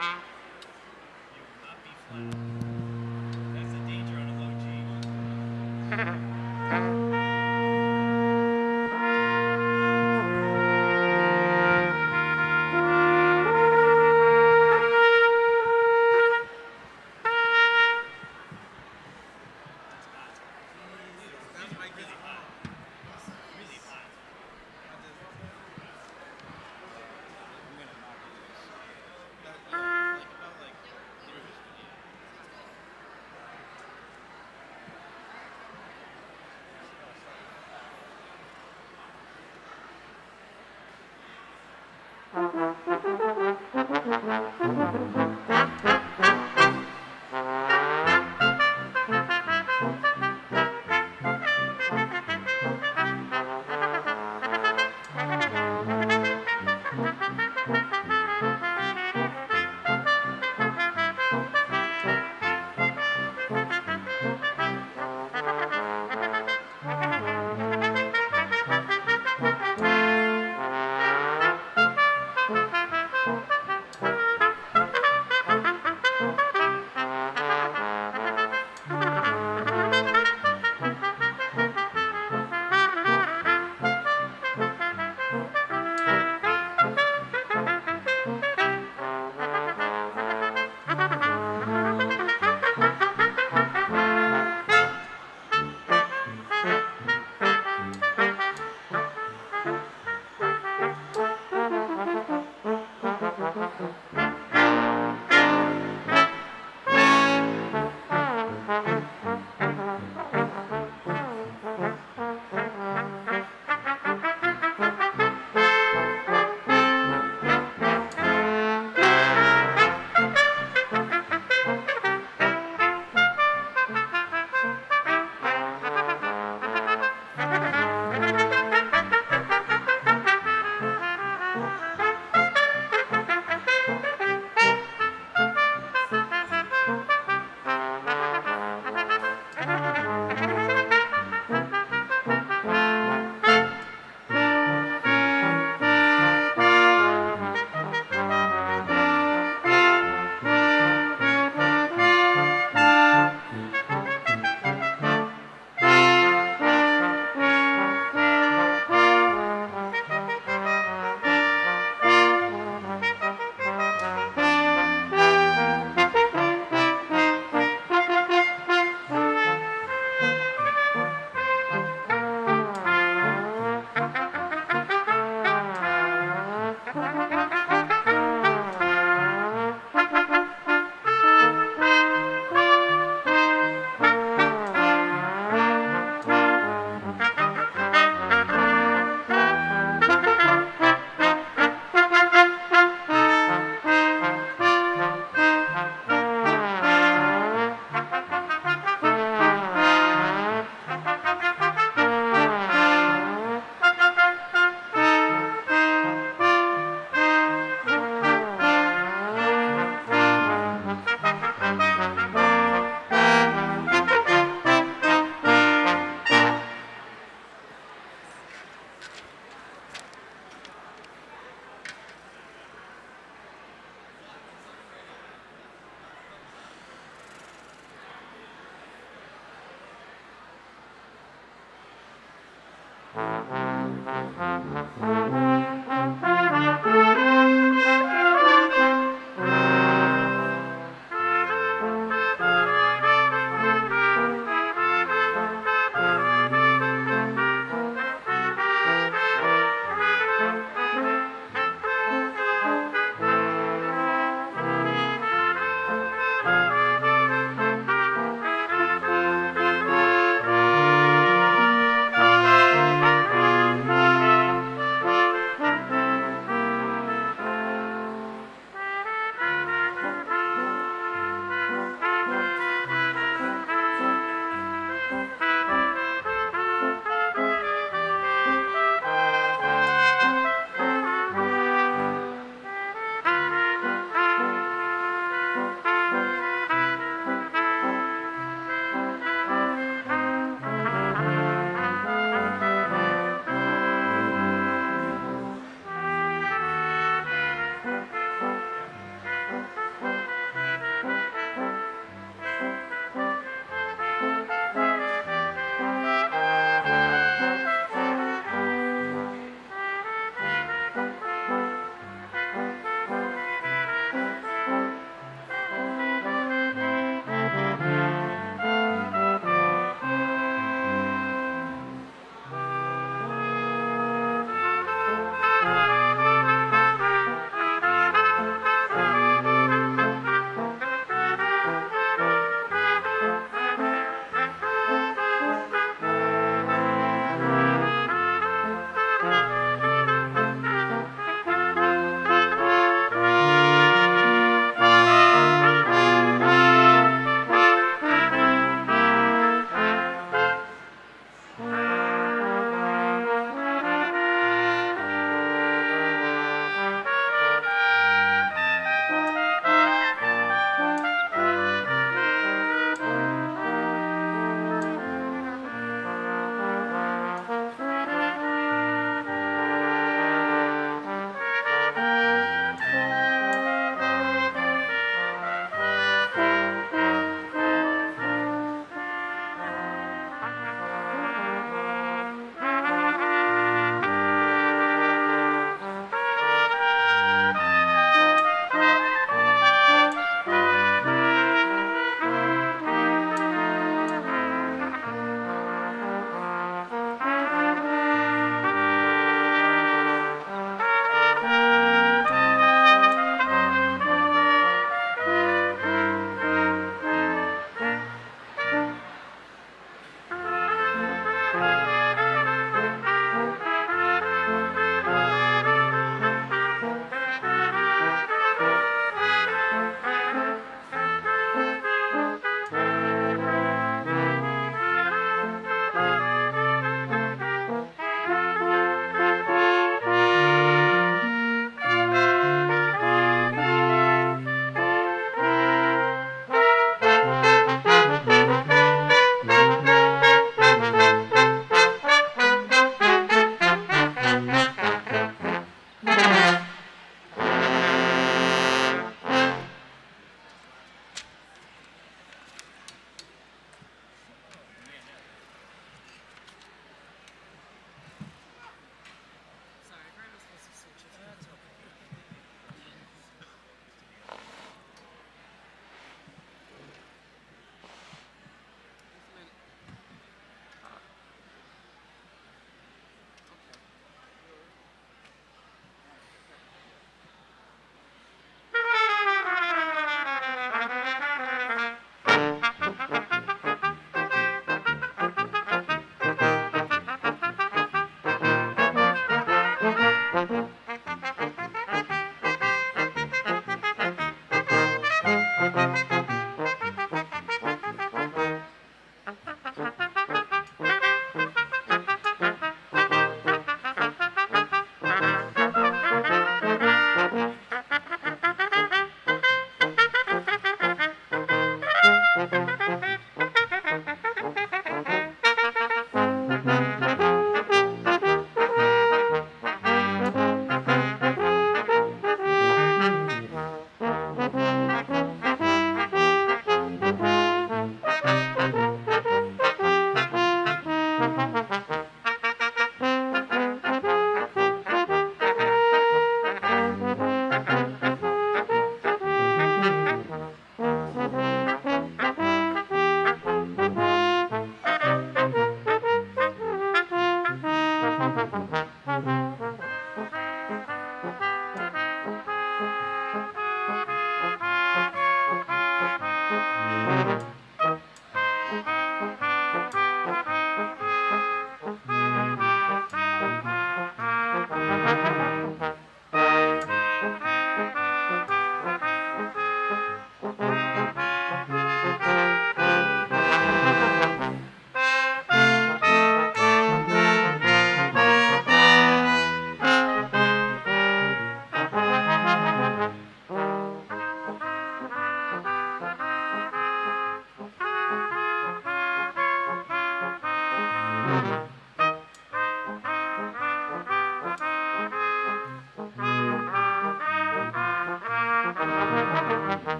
You will not be flat. That's the danger on a low G. That's hot. These are really hot. Really hot. I'm gonna knock these. Like about like through. Yeah.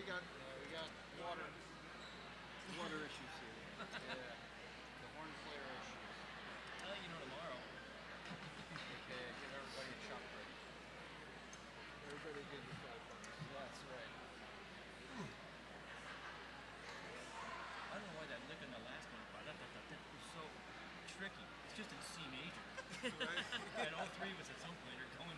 we got water. water issues here. Yeah. The horn flare issues. I'll let you know tomorrow. Okay, give everybody a chop break. Everybody give you $5. That's right. I don't know why that lick in the last one was so tricky. It's just in C major. Right? And all three of us at some point are going.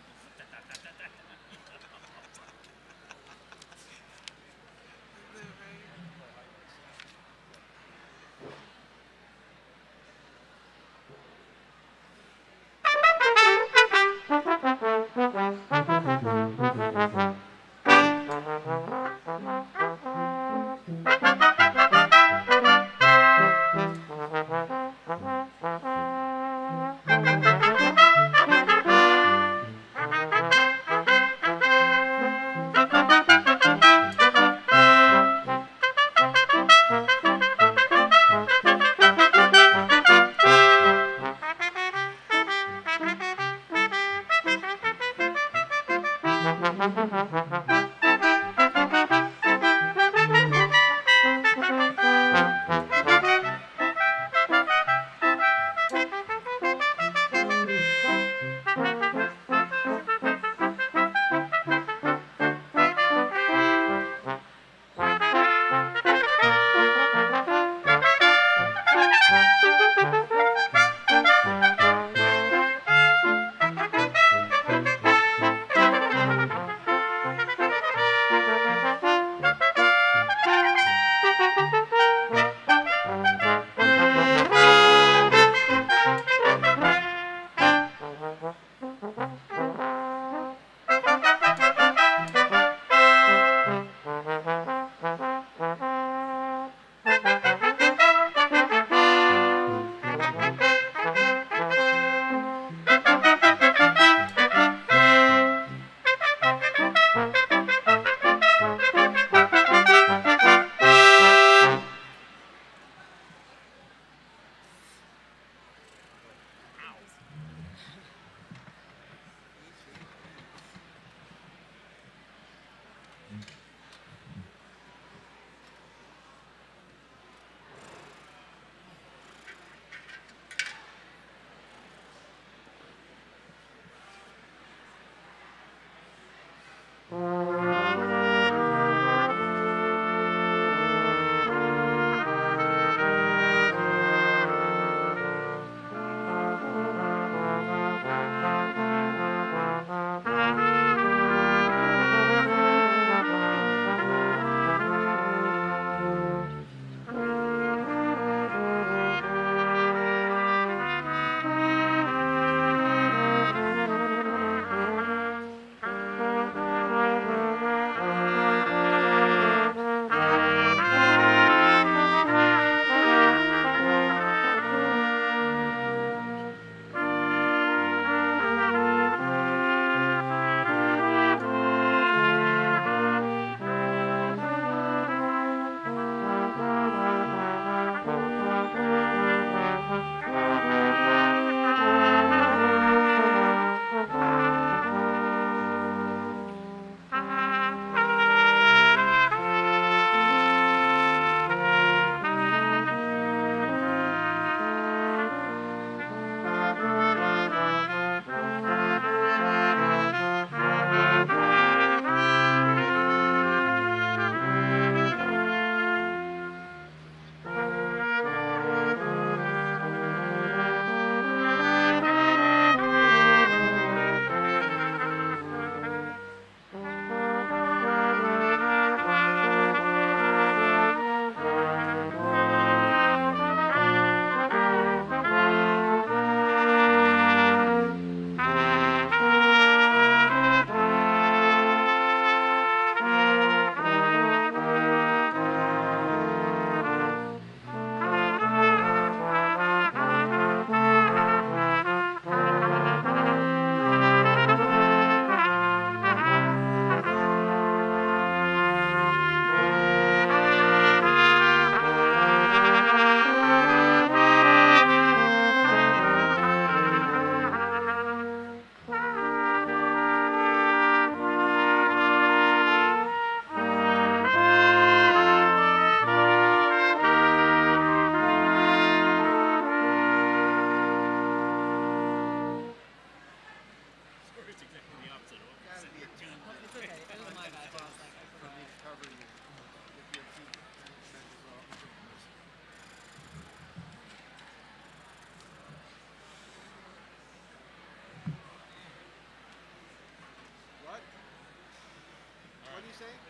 What are you saying?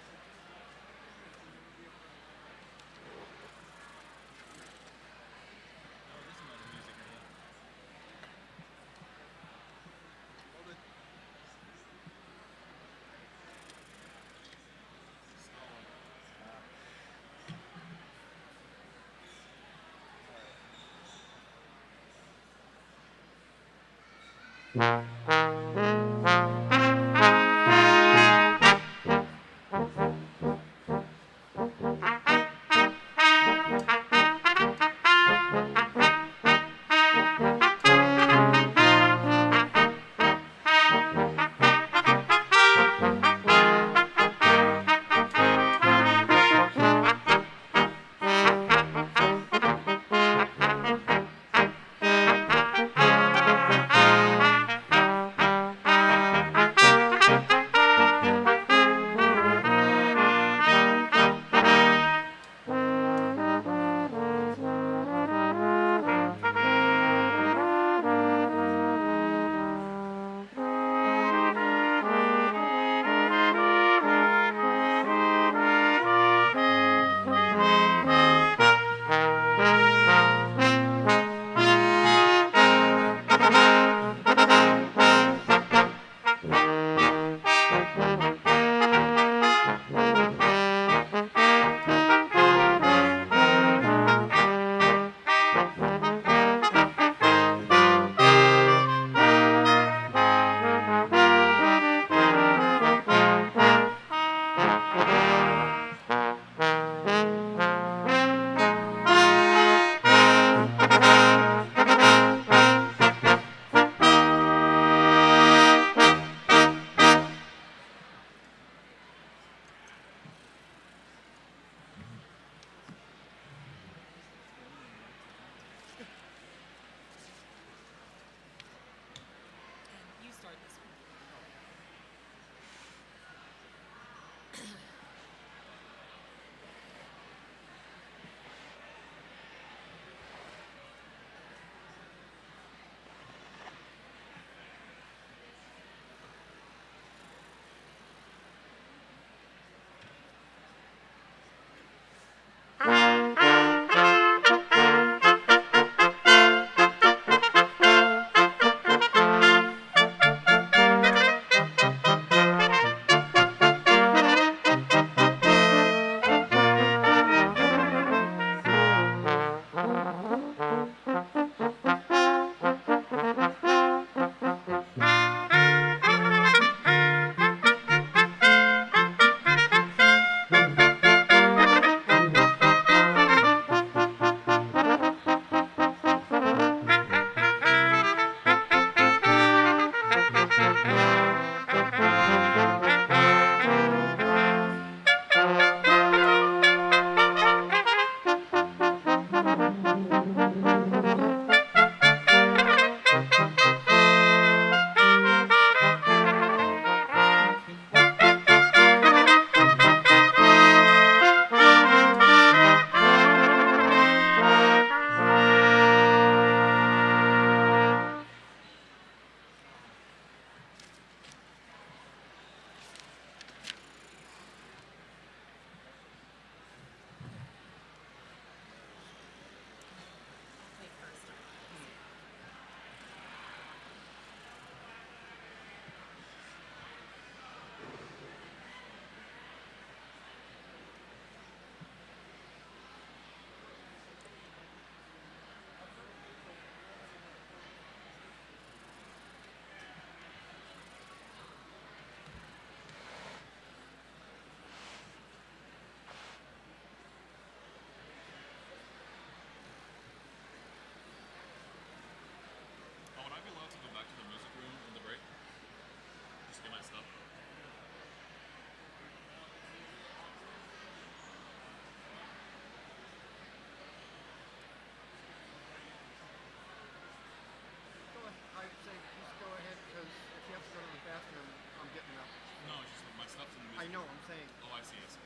Oh, this is another music area. Hold it. Stalling. And you start this one. I'll play first. Oh, would I be allowed to go back to the music room in the break? Just get my stuff? Go ahead. I'd say just go ahead because if you have to go to the bathroom, I'm getting up. No, it's just my stuff's in the music I know. room. I'm saying. Oh, I see, I see.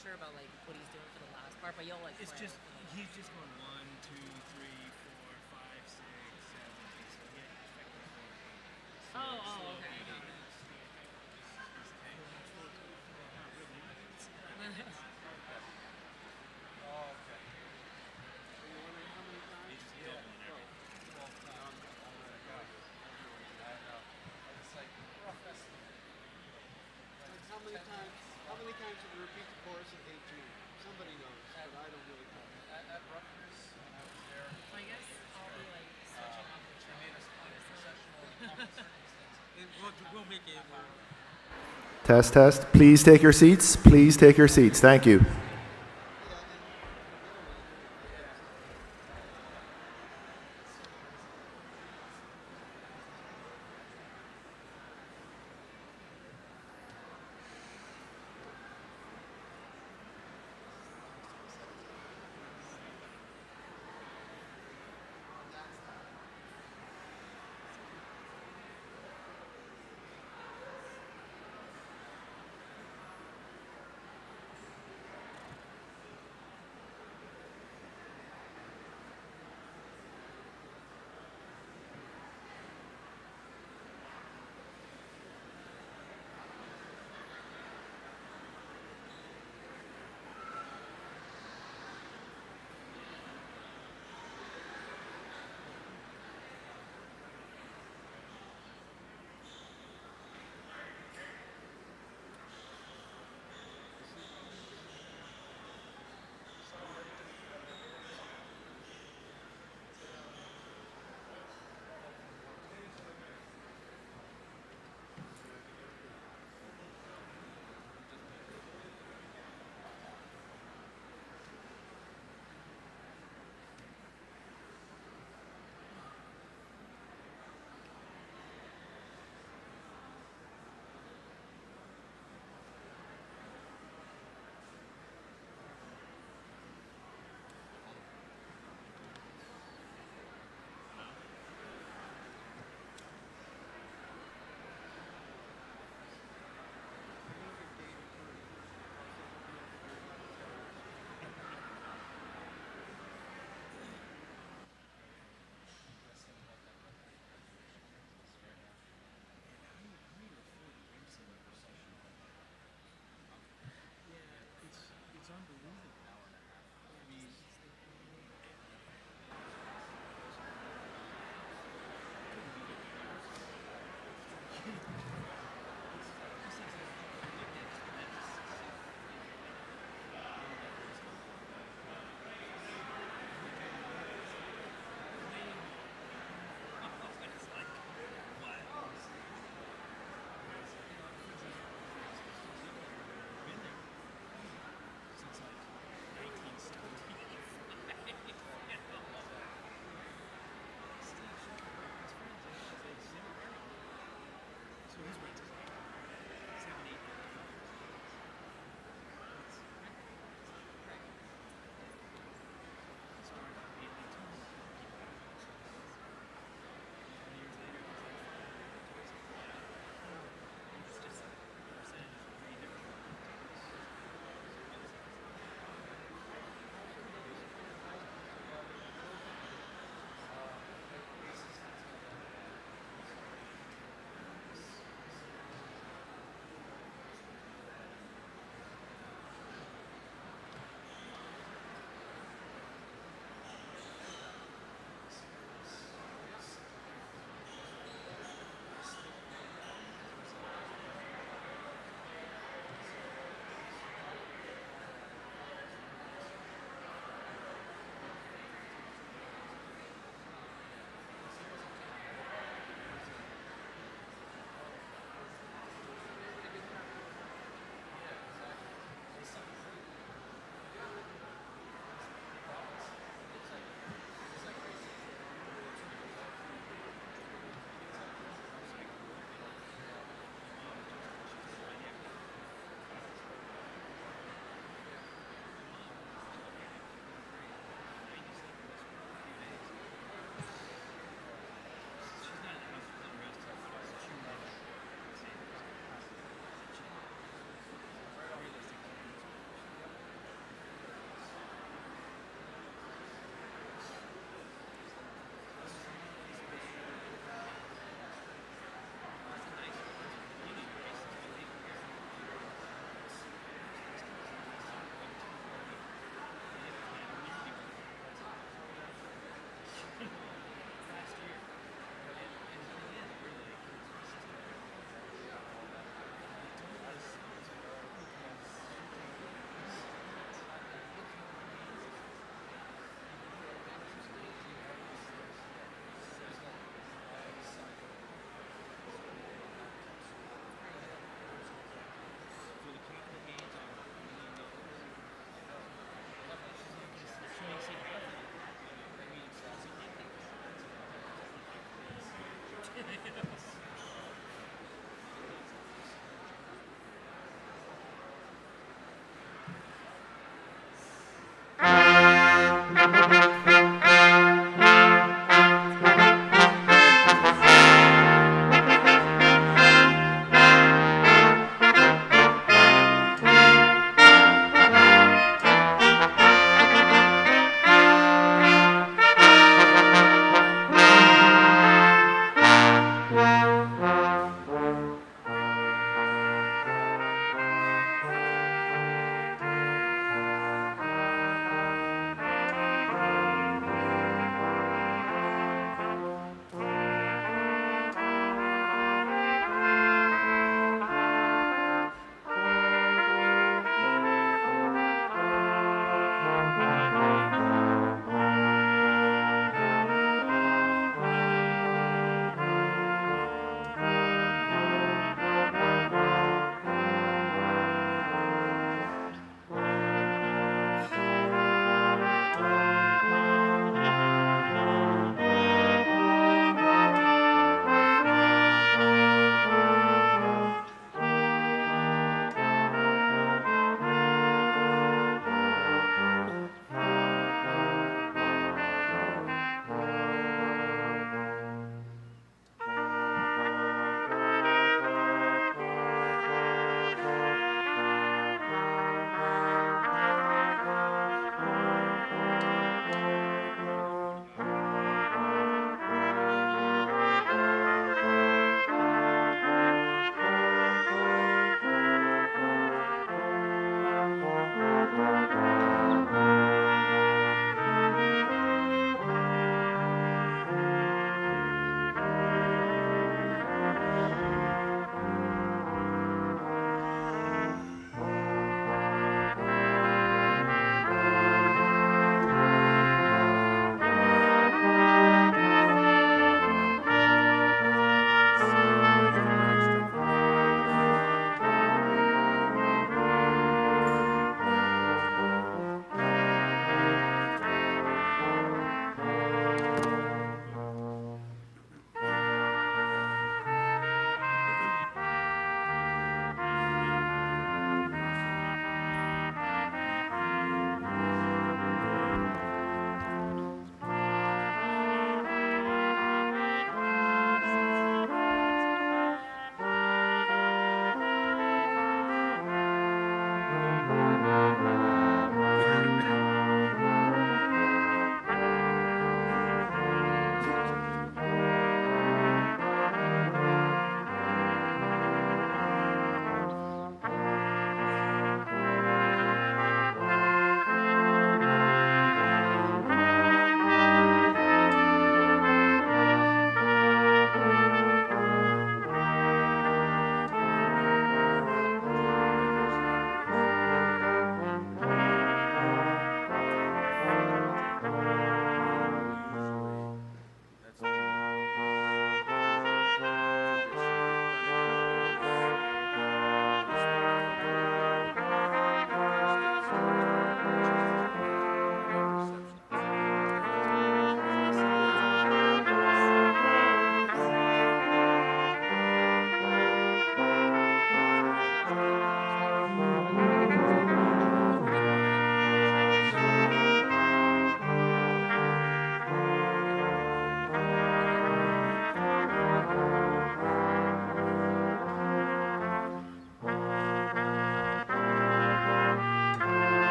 sure about like what he's doing for the last part, but you'll like. It's plan just for the he's just going 1, 2, 3, 4, 5, 6, 7. So yeah, expect this one. Oh, okay. Got it. Oh, okay. So you want to how many times? He's just doubling everything. 12 times. Oh my God. I know. I was like, rough estimate. Like how many times did you repeat the chorus in 18? Somebody knows, but I don't really know. At Rutgers, when I was there, So I guess I'll be like switching off the they track. made us play processional and common circumstances. We'll make it. Test, test. Please take your seats. Please take your seats. Thank you.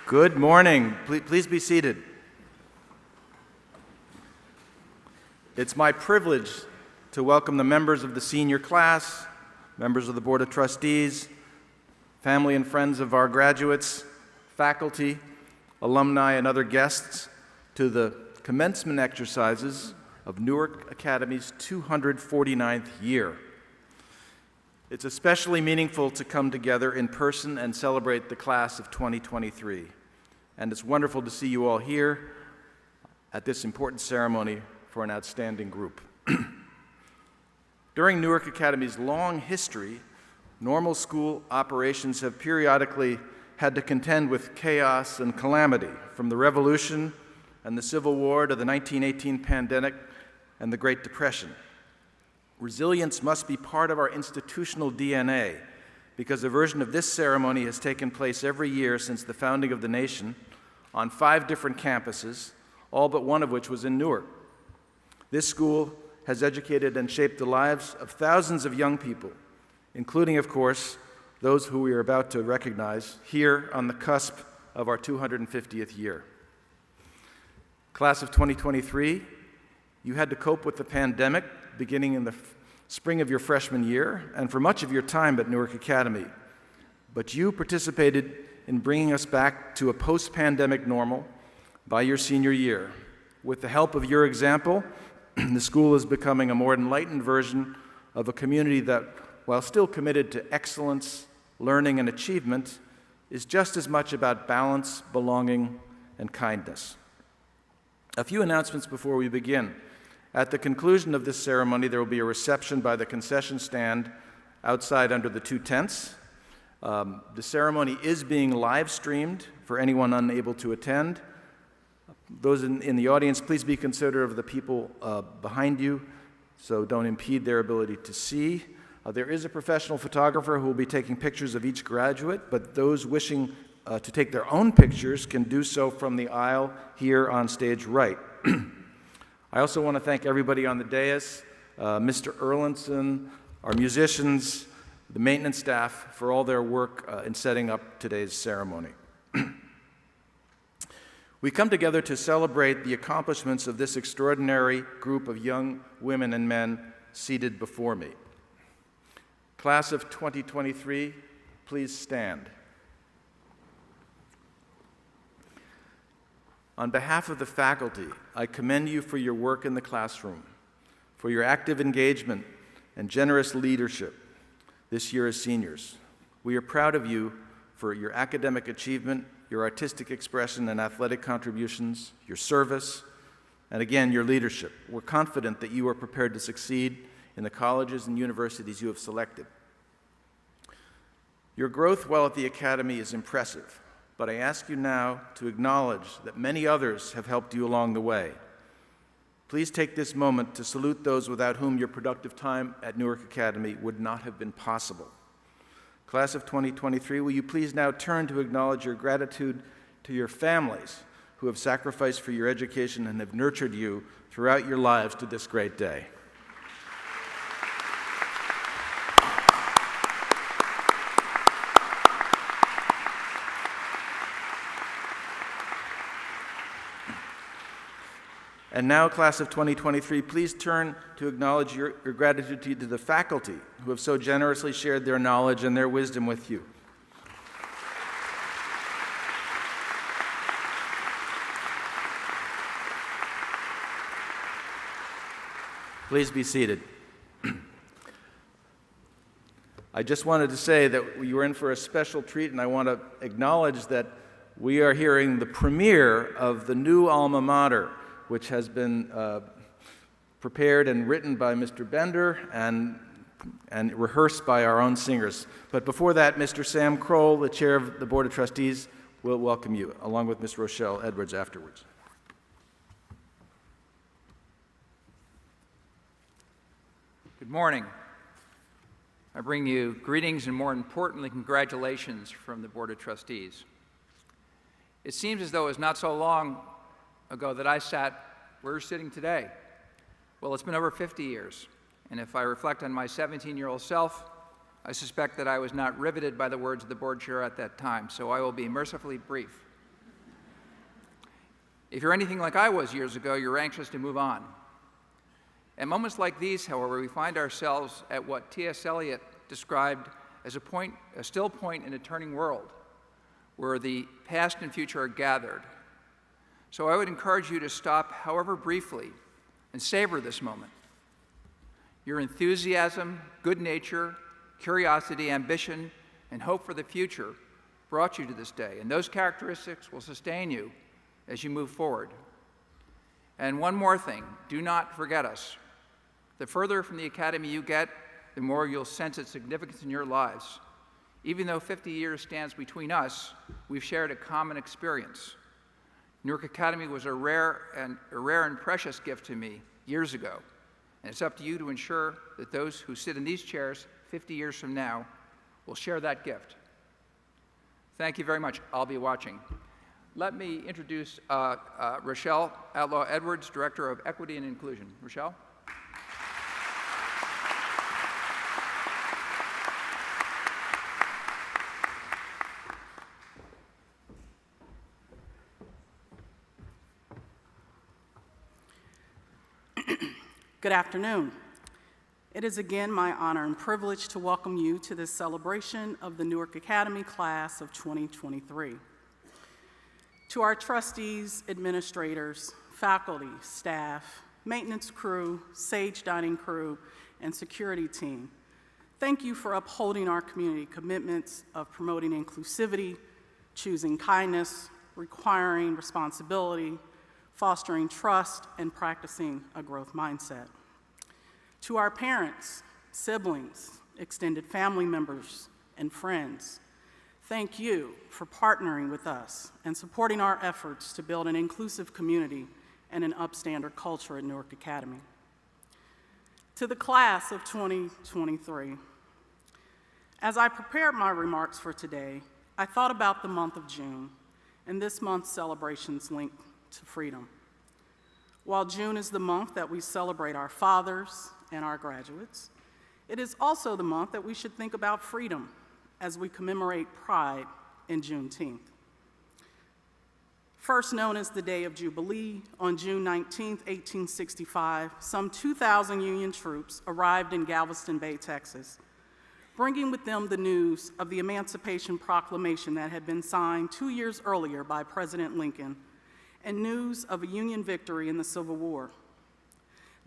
Good morning. Please be seated. It's my privilege to welcome the members of the senior class, members of the Board of Trustees, family and friends of our graduates, faculty, alumni, and other guests to the commencement exercises of Newark Academy's 249th year. It's especially meaningful to come together in person and celebrate the class of 2023. And it's wonderful to see you all here at this important ceremony for an outstanding group. During Newark Academy's long history, normal school operations have periodically had to contend with chaos and calamity, from the Revolution and the Civil War to the 1918 pandemic and the Great Depression. Resilience must be part of our institutional DNA, because a version of this ceremony has taken place every year since the founding of the nation on 5 different campuses, all but one of which was in Newark. This school has educated and shaped the lives of thousands of young people, including, of course, those who we are about to recognize here on the cusp of our 250th year. Class of 2023, you had to cope with the pandemic beginning in the spring of your freshman year and for much of your time at Newark Academy. But you participated in bringing us back to a post-pandemic normal by your senior year. With the help of your example, the school is becoming a more enlightened version of a community that, while still committed to excellence, learning, and achievement, is just as much about balance, belonging, and kindness. A few announcements before we begin. At the conclusion of this ceremony, there will be a reception by the concession stand outside under the 2 tents. The ceremony is being live streamed for anyone unable to attend. Those in the audience, please be considerate of the people behind you, so don't impede their ability to see. There is a professional photographer who will be taking pictures of each graduate, but those wishing to take their own pictures can do so from the aisle here on stage right. I also want to thank everybody on the dais, Mr. Erlinson, our musicians, the maintenance staff, for all their work in setting up today's ceremony. We come together to celebrate the accomplishments of this extraordinary group of young women and men seated before me. Class of 2023, please stand. On behalf of the faculty, I commend you for your work in the classroom, for your active engagement and generous leadership this year as seniors. We are proud of you for your academic achievement, your artistic expression and athletic contributions, your service, and again, your leadership. We're confident that you are prepared to succeed in the colleges and universities you have selected. Your growth while at the Academy is impressive, but I ask you now to acknowledge that many others have helped you along the way. Please take this moment to salute those without whom your productive time at Newark Academy would not have been possible. Class of 2023, will you please now turn to acknowledge your gratitude to your families who have sacrificed for your education and have nurtured you throughout your lives to this great day. And now, class of 2023, please turn to acknowledge your gratitude to the faculty who have so generously shared their knowledge and their wisdom with you. Please be seated. I just wanted to say that you are in for a special treat, and I want to acknowledge that we are hearing the premiere of the new alma mater, which has been prepared and written by Mr. Bender and rehearsed by our own singers. But before that, Mr. Sam Kroll, the chair of the Board of Trustees, will welcome you, along with Ms. Rochelle Edwards afterwards. Good morning. I bring you greetings and, more importantly, congratulations from the Board of Trustees. It seems as though it was not so long ago that I sat where you're sitting today. Well, it's been over 50 years, and if I reflect on my 17-year-old self, I suspect that I was not riveted by the words of the board chair at that time, so I will be mercifully brief. If you're anything like I was years ago, you're anxious to move on. At moments like these, however, we find ourselves at what T.S. Eliot described as a still point in a turning world, where the past and future are gathered. So I would encourage you to stop, however briefly, and savor this moment. Your enthusiasm, good nature, curiosity, ambition, and hope for the future brought you to this day, and those characteristics will sustain you as you move forward. And one more thing, do not forget us. The further from the Academy you get, the more you'll sense its significance in your lives. Even though 50 years stands between us, we've shared a common experience. Newark Academy was a rare and precious gift to me years ago, and it's up to you to ensure that those who sit in these chairs 50 years from now will share that gift. Thank you very much. I'll be watching. Let me introduce Rochelle Outlaw Edwards, Director of Equity and Inclusion. Rochelle? Good afternoon. It is again my honor and privilege to welcome you to this celebration of the Newark Academy class of 2023. To our trustees, administrators, faculty, staff, maintenance crew, Sage dining crew, and security team, thank you for upholding our community commitments of promoting inclusivity, choosing kindness, requiring responsibility, fostering trust, and practicing a growth mindset. To our parents, siblings, extended family members, and friends, thank you for partnering with us and supporting our efforts to build an inclusive community and an upstander culture at Newark Academy. To the class of 2023, as I prepared my remarks for today, I thought about the month of June and this month's celebrations linked to freedom. While June is the month that we celebrate our fathers and our graduates, it is also the month that we should think about freedom as we commemorate Pride in Juneteenth. First known as the Day of Jubilee, on June 19, 1865, some 2,000 Union troops arrived in Galveston Bay, Texas, bringing with them the news of the Emancipation Proclamation that had been signed 2 years earlier by President Lincoln, and news of a Union victory in the Civil War.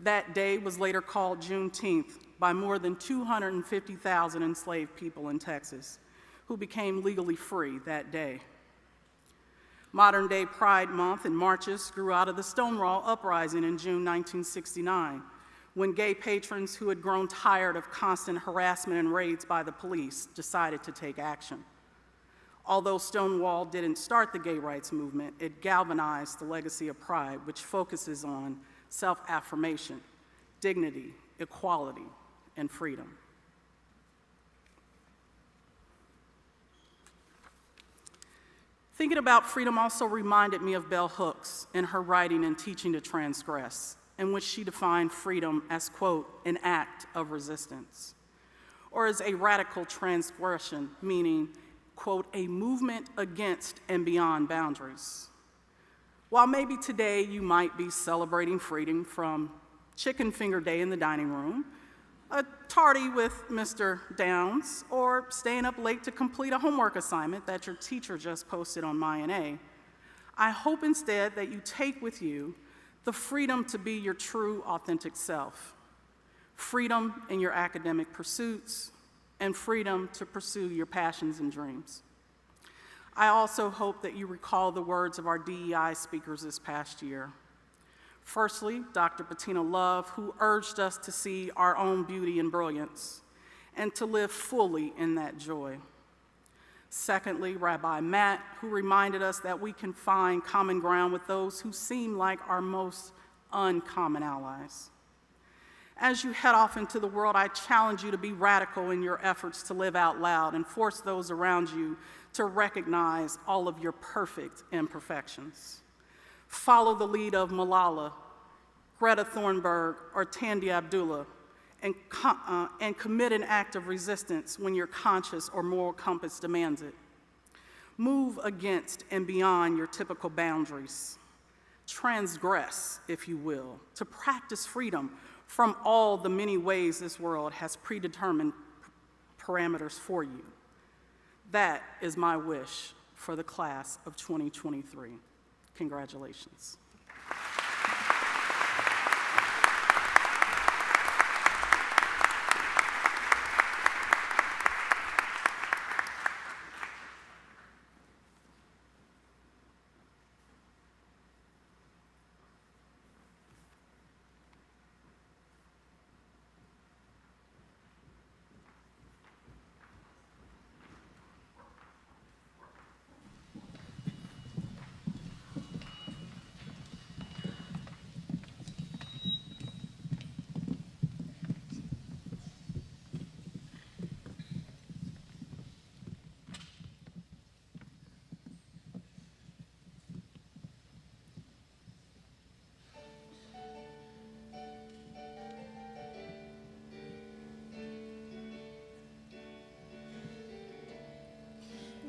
That day was later called Juneteenth by more than 250,000 enslaved people in Texas, who became legally free that day. Modern-day Pride Month and marches grew out of the Stonewall Uprising in June 1969, when gay patrons who had grown tired of constant harassment and raids by the police decided to take action. Although Stonewall didn't start the gay rights movement, it galvanized the legacy of Pride, which focuses on self-affirmation, dignity, equality, and freedom. Thinking about freedom also reminded me of Bell Hooks in her writing and Teaching to Transgress, in which she defined freedom as, quote, an act of resistance, or as a radical transgression, meaning, quote, a movement against and beyond boundaries. While maybe today you might be celebrating freedom from Chicken Finger Day in the dining room, a tardy with Mr. Downs, or staying up late to complete a homework assignment that your teacher just posted on MyNA, I hope instead that you take with you the freedom to be your true, authentic self, freedom in your academic pursuits, and freedom to pursue your passions and dreams. I also hope that you recall the words of our DEI speakers this past year. Firstly, Dr. Bettina Love, who urged us to see our own beauty and brilliance and to live fully in that joy. Secondly, Rabbi Matt, who reminded us that we can find common ground with those who seem like our most uncommon allies. As you head off into the world, I challenge you to be radical in your efforts to live out loud and force those around you to recognize all of your perfect imperfections. Follow the lead of Malala, Greta Thunberg, or Tandy Abdullah, and commit an act of resistance when your conscience or moral compass demands it. Move against and beyond your typical boundaries. transgress, if you will, to practice freedom from all the many ways this world has predetermined parameters for you. That is my wish for the class of 2023. Congratulations.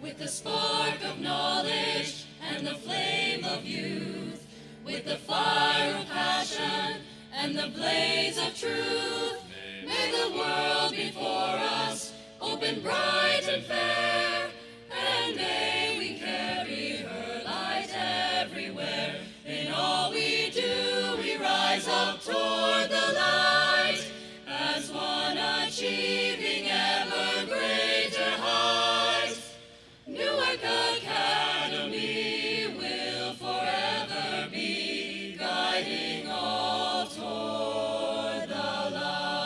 With the spark of knowledge and the flame of youth, with the fire of passion and the blaze of truth, may the world before us open bright and fair, and may we carry her light everywhere. In all we do, we rise up toward the light, as one achieving ever greater heights. Newark Academy will forever be guiding all toward the light.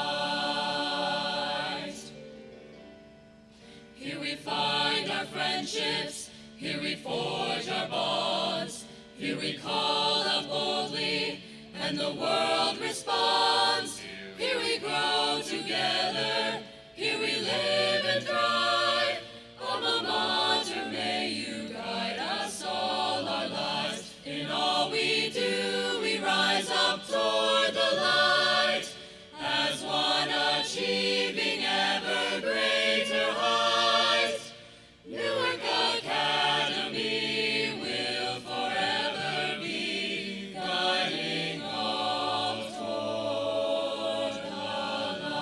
Here we find our friendships, here we forge our bonds, here we call out boldly, and the world responds. Here we grow together, here we live and thrive. Alma Mater, may you guide us all our lives. In all we do, we rise up toward the light, as one achieving ever greater heights. Newark Academy will forever be guiding all toward the light.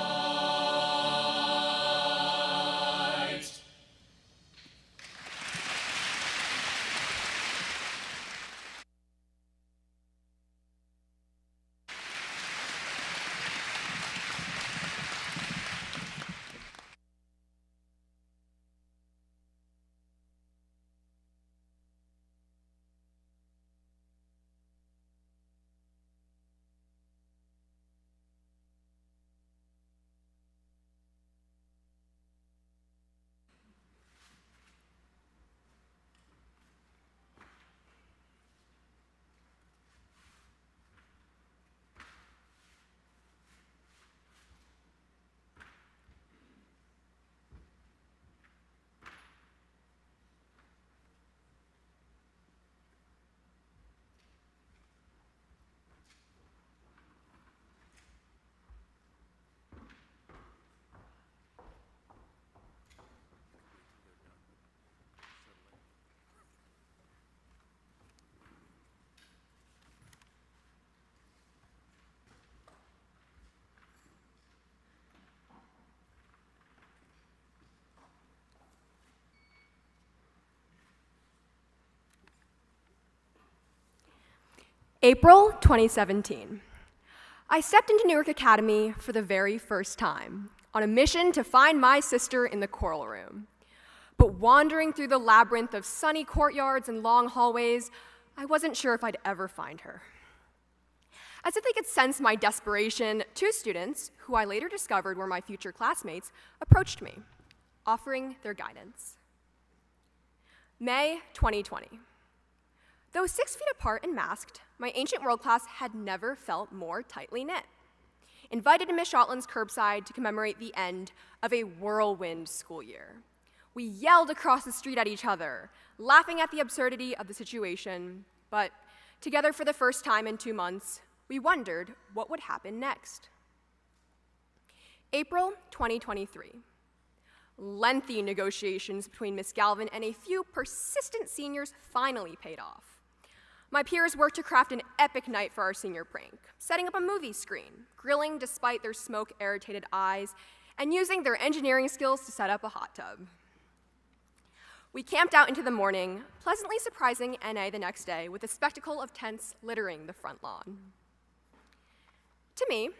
April 2017. I stepped into Newark Academy for the very first time, on a mission to find my sister in the choral room. But wandering through the labyrinth of sunny courtyards and long hallways, I wasn't sure if I'd ever find her. As if they could sense my desperation, two students, who I later discovered were my future classmates, approached me, offering their guidance. May 2020. Though 6 feet apart and masked, my ancient world class had never felt more tightly knit. Invited to Miss Shotland's curbside to commemorate the end of a whirlwind school year. We yelled across the street at each other, laughing at the absurdity of the situation, but together for the first time in 2 months, we wondered what would happen next. April 2023. Lengthy negotiations between Miss Galvin and a few persistent seniors finally paid off. My peers worked to craft an epic night for our senior prank, setting up a movie screen, grilling despite their smoke-irritated eyes, and using their engineering skills to set up a hot tub. We camped out into the morning, pleasantly surprising NA the next day with a spectacle of tents littering the front lawn. To me,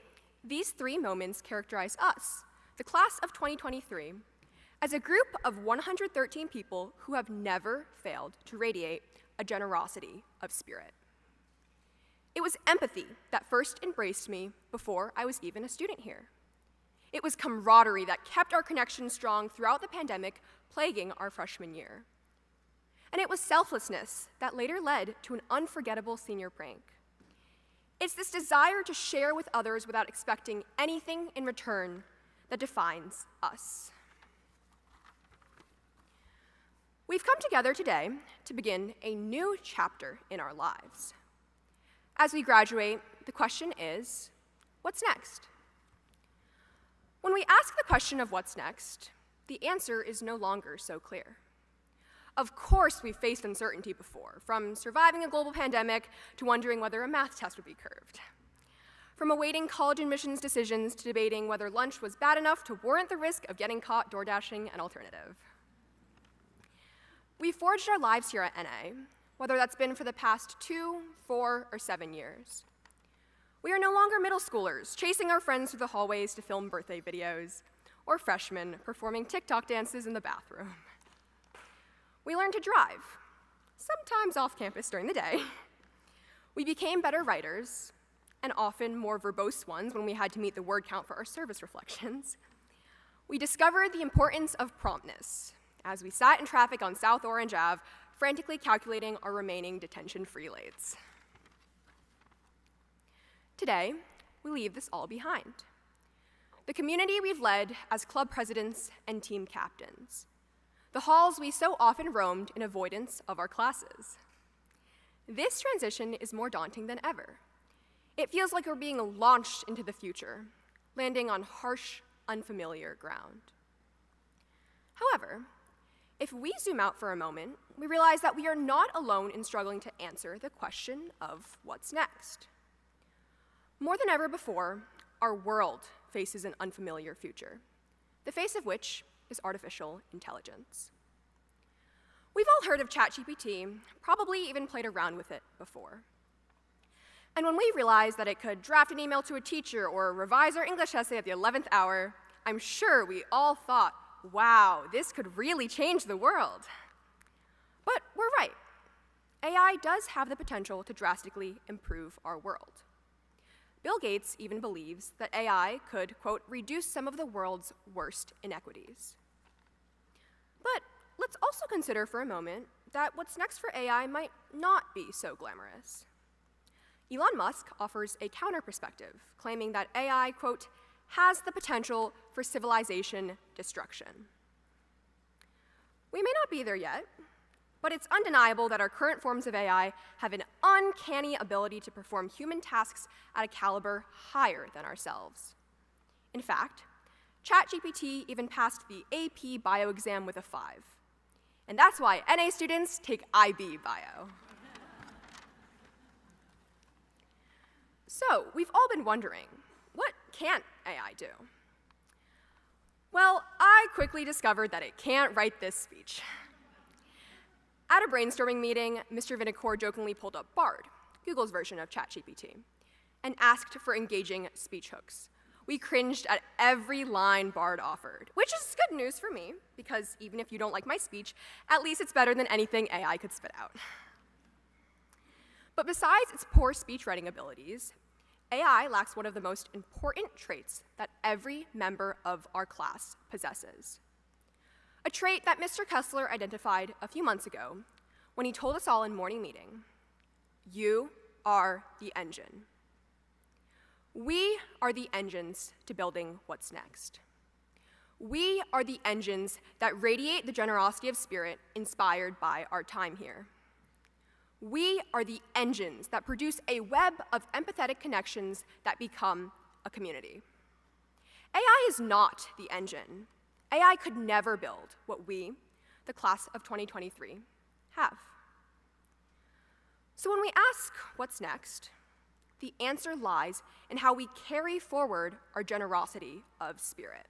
these three moments characterize us, the class of 2023, as a group of 113 people who have never failed to radiate a generosity of spirit. It was empathy that first embraced me before I was even a student here. It was camaraderie that kept our connection strong throughout the pandemic plaguing our freshman year. And it was selflessness that later led to an unforgettable senior prank. It's this desire to share with others without expecting anything in return that defines us. We've come together today to begin a new chapter in our lives. As we graduate, the question is, what's next? When we ask the question of what's next, the answer is no longer so clear. Of course, we've faced uncertainty before, from surviving a global pandemic to wondering whether a math test would be curved. From awaiting college admissions decisions to debating whether lunch was bad enough to warrant the risk of getting caught door-dashing an alternative. We've forged our lives here at NA, whether that's been for the past 2, 4, or 7 years. We are no longer middle schoolers chasing our friends through the hallways to film birthday videos, or freshmen performing TikTok dances in the bathroom. We learned to drive, sometimes off campus during the day. We became better writers, and often more verbose ones when we had to meet the word count for our service reflections. We discovered the importance of promptness as we sat in traffic on South Orange Ave, frantically calculating our remaining detention-free lates. Today, we leave this all behind. The community we've led as club presidents and team captains. The halls we so often roamed in avoidance of our classes. This transition is more daunting than ever. It feels like we're being launched into the future, landing on harsh, unfamiliar ground. However, if we zoom out for a moment, we realize that we are not alone in struggling to answer the question of what's next. More than ever before, our world faces an unfamiliar future, the face of which is artificial intelligence. We've all heard of ChatGPT, probably even played around with it before. And when we realized that it could draft an email to a teacher or revise our English essay at the 11th hour, I'm sure we all thought, wow, this could really change the world. But we're right. AI does have the potential to drastically improve our world. Bill Gates even believes that AI could, quote, reduce some of the world's worst inequities. But let's also consider for a moment that what's next for AI might not be so glamorous. Elon Musk offers a counter perspective, claiming that AI, quote, has the potential for civilization destruction. We may not be there yet, but it's undeniable that our current forms of AI have an uncanny ability to perform human tasks at a caliber higher than ourselves. In fact, ChatGPT even passed the AP Bio exam with a 5. And that's why NA students take IB Bio. So, we've all been wondering, what can't AI do? Well, I quickly discovered that it can't write this speech. At a brainstorming meeting, Mr. Vinocour jokingly pulled up Bard, Google's version of ChatGPT, and asked for engaging speech hooks. We cringed at every line Bard offered, which is good news for me, because even if you don't like my speech, at least it's better than anything AI could spit out. But besides its poor speech writing abilities, AI lacks one of the most important traits that every member of our class possesses. A trait that Mr. Kessler identified a few months ago when he told us all in morning meeting, you are the engine. We are the engines to building what's next. We are the engines that radiate the generosity of spirit inspired by our time here. We are the engines that produce a web of empathetic connections that become a community. AI is not the engine. AI could never build what we, the class of 2023, have. So when we ask what's next, the answer lies in how we carry forward our generosity of spirit.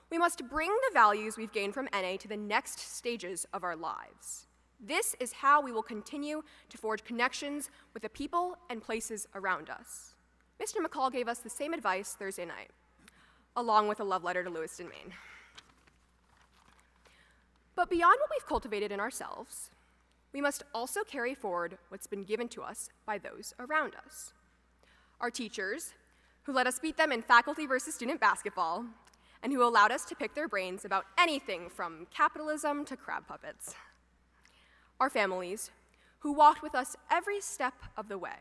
We must bring the values we've gained from NA to the next stages of our lives. This is how we will continue to forge connections with the people and places around us. Mr. McCall gave us the same advice Thursday night, along with a love letter to Lewiston, Maine. But beyond what we've cultivated in ourselves, we must also carry forward what's been given to us by those around us. Our teachers, who let us beat them in faculty versus student basketball, and who allowed us to pick their brains about anything from capitalism to crab puppets. Our families, who walked with us every step of the way,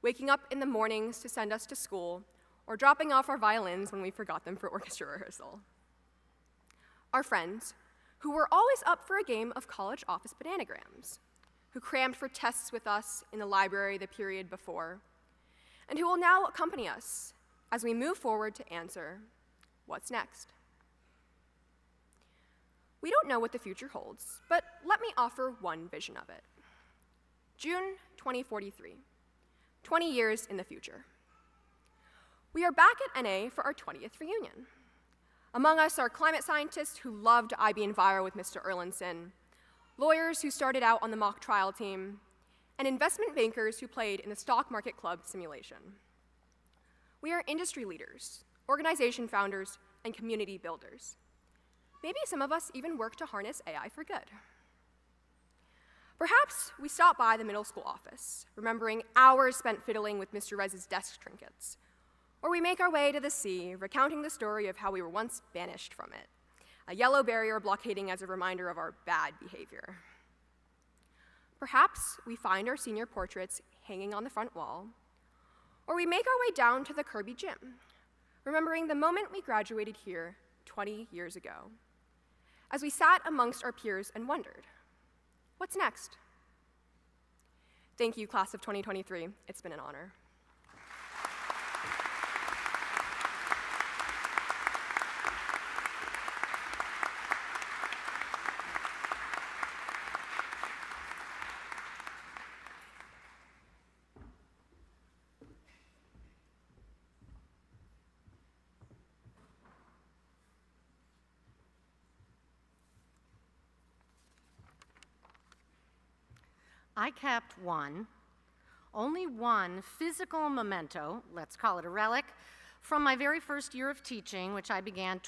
waking up in the mornings to send us to school, or dropping off our violins when we forgot them for orchestra rehearsal. Our friends, who were always up for a game of college office bananagrams, who crammed for tests with us in the library the period before, and who will now accompany us as we move forward to answer, what's next? We don't know what the future holds, but let me offer one vision of it. June 2043, 20 years in the future. We are back at NA for our 20th reunion. Among us are climate scientists who loved IB Enviro with Mr. Erlandson, lawyers who started out on the mock trial team, and investment bankers who played in the stock market club simulation. We are industry leaders, organization founders, and community builders. Maybe some of us even work to harness AI for good. Perhaps we stop by the middle school office, remembering hours spent fiddling with Mr. Rez's desk trinkets, or we make our way to the sea, recounting the story of how we were once banished from it, a yellow barrier blockading as a reminder of our bad behavior. Perhaps we find our senior portraits hanging on the front wall, or we make our way down to the Kirby gym, remembering the moment we graduated here 20 years ago, as we sat amongst our peers and wondered, what's next? Thank you, class of 2023. It's been an honor. I kept only one physical memento, let's call it a relic, from my very first year of teaching, which I began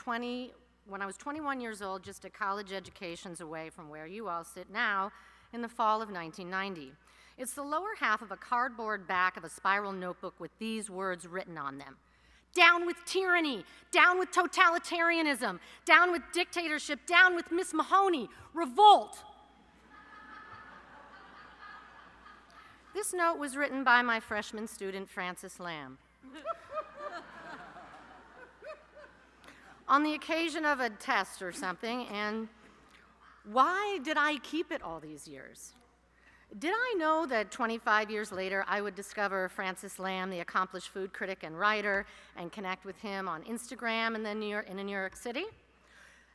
when I was 21 years old, just a college educations away from where you all sit now, in the fall of 1990. It's the lower half of a cardboard back of a spiral notebook with these words written on them. Down with tyranny, down with totalitarianism, down with dictatorship, down with Miss Mahoney, revolt. This note was written by my freshman student, Francis Lamb. On the occasion of a test or something, and why did I keep it all these years? Did I know that 25 years later I would discover Francis Lamb, the accomplished food critic and writer, and connect with him on Instagram and then in New York City?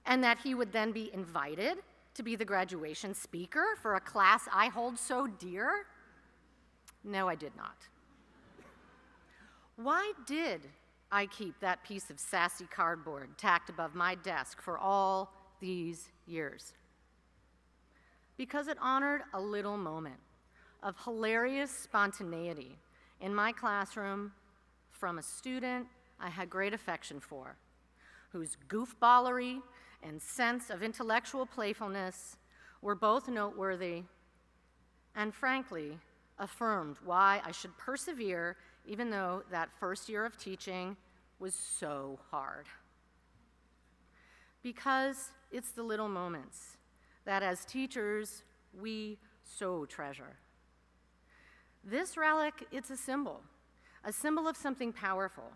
And that he would then be invited to be the graduation speaker for a class I hold so dear? No, I did not. Why did I keep that piece of sassy cardboard tacked above my desk for all these years? Because it honored a little moment of hilarious spontaneity in my classroom from a student I had great affection for, whose goofballery and sense of intellectual playfulness were both noteworthy and, frankly, affirmed why I should persevere even though that first year of teaching was so hard. Because it's the little moments that as teachers we so treasure. This relic, it's a symbol of something powerful.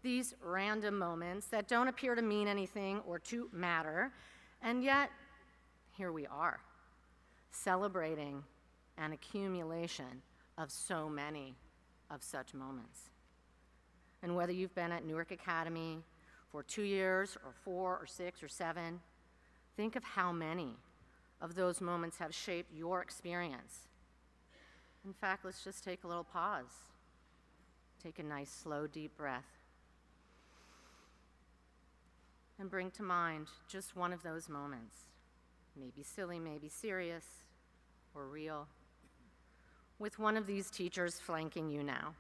These random moments that don't appear to mean anything or to matter, and yet here we are, celebrating an accumulation of so many of such moments. And whether you've been at Newark Academy for 2 years or 4 or 6 or 7, think of how many of those moments have shaped your experience In fact, let's just take a little pause. Take a nice, slow, deep breath. And bring to mind just one of those moments. Maybe silly, maybe serious, or real, with one of these teachers flanking you now.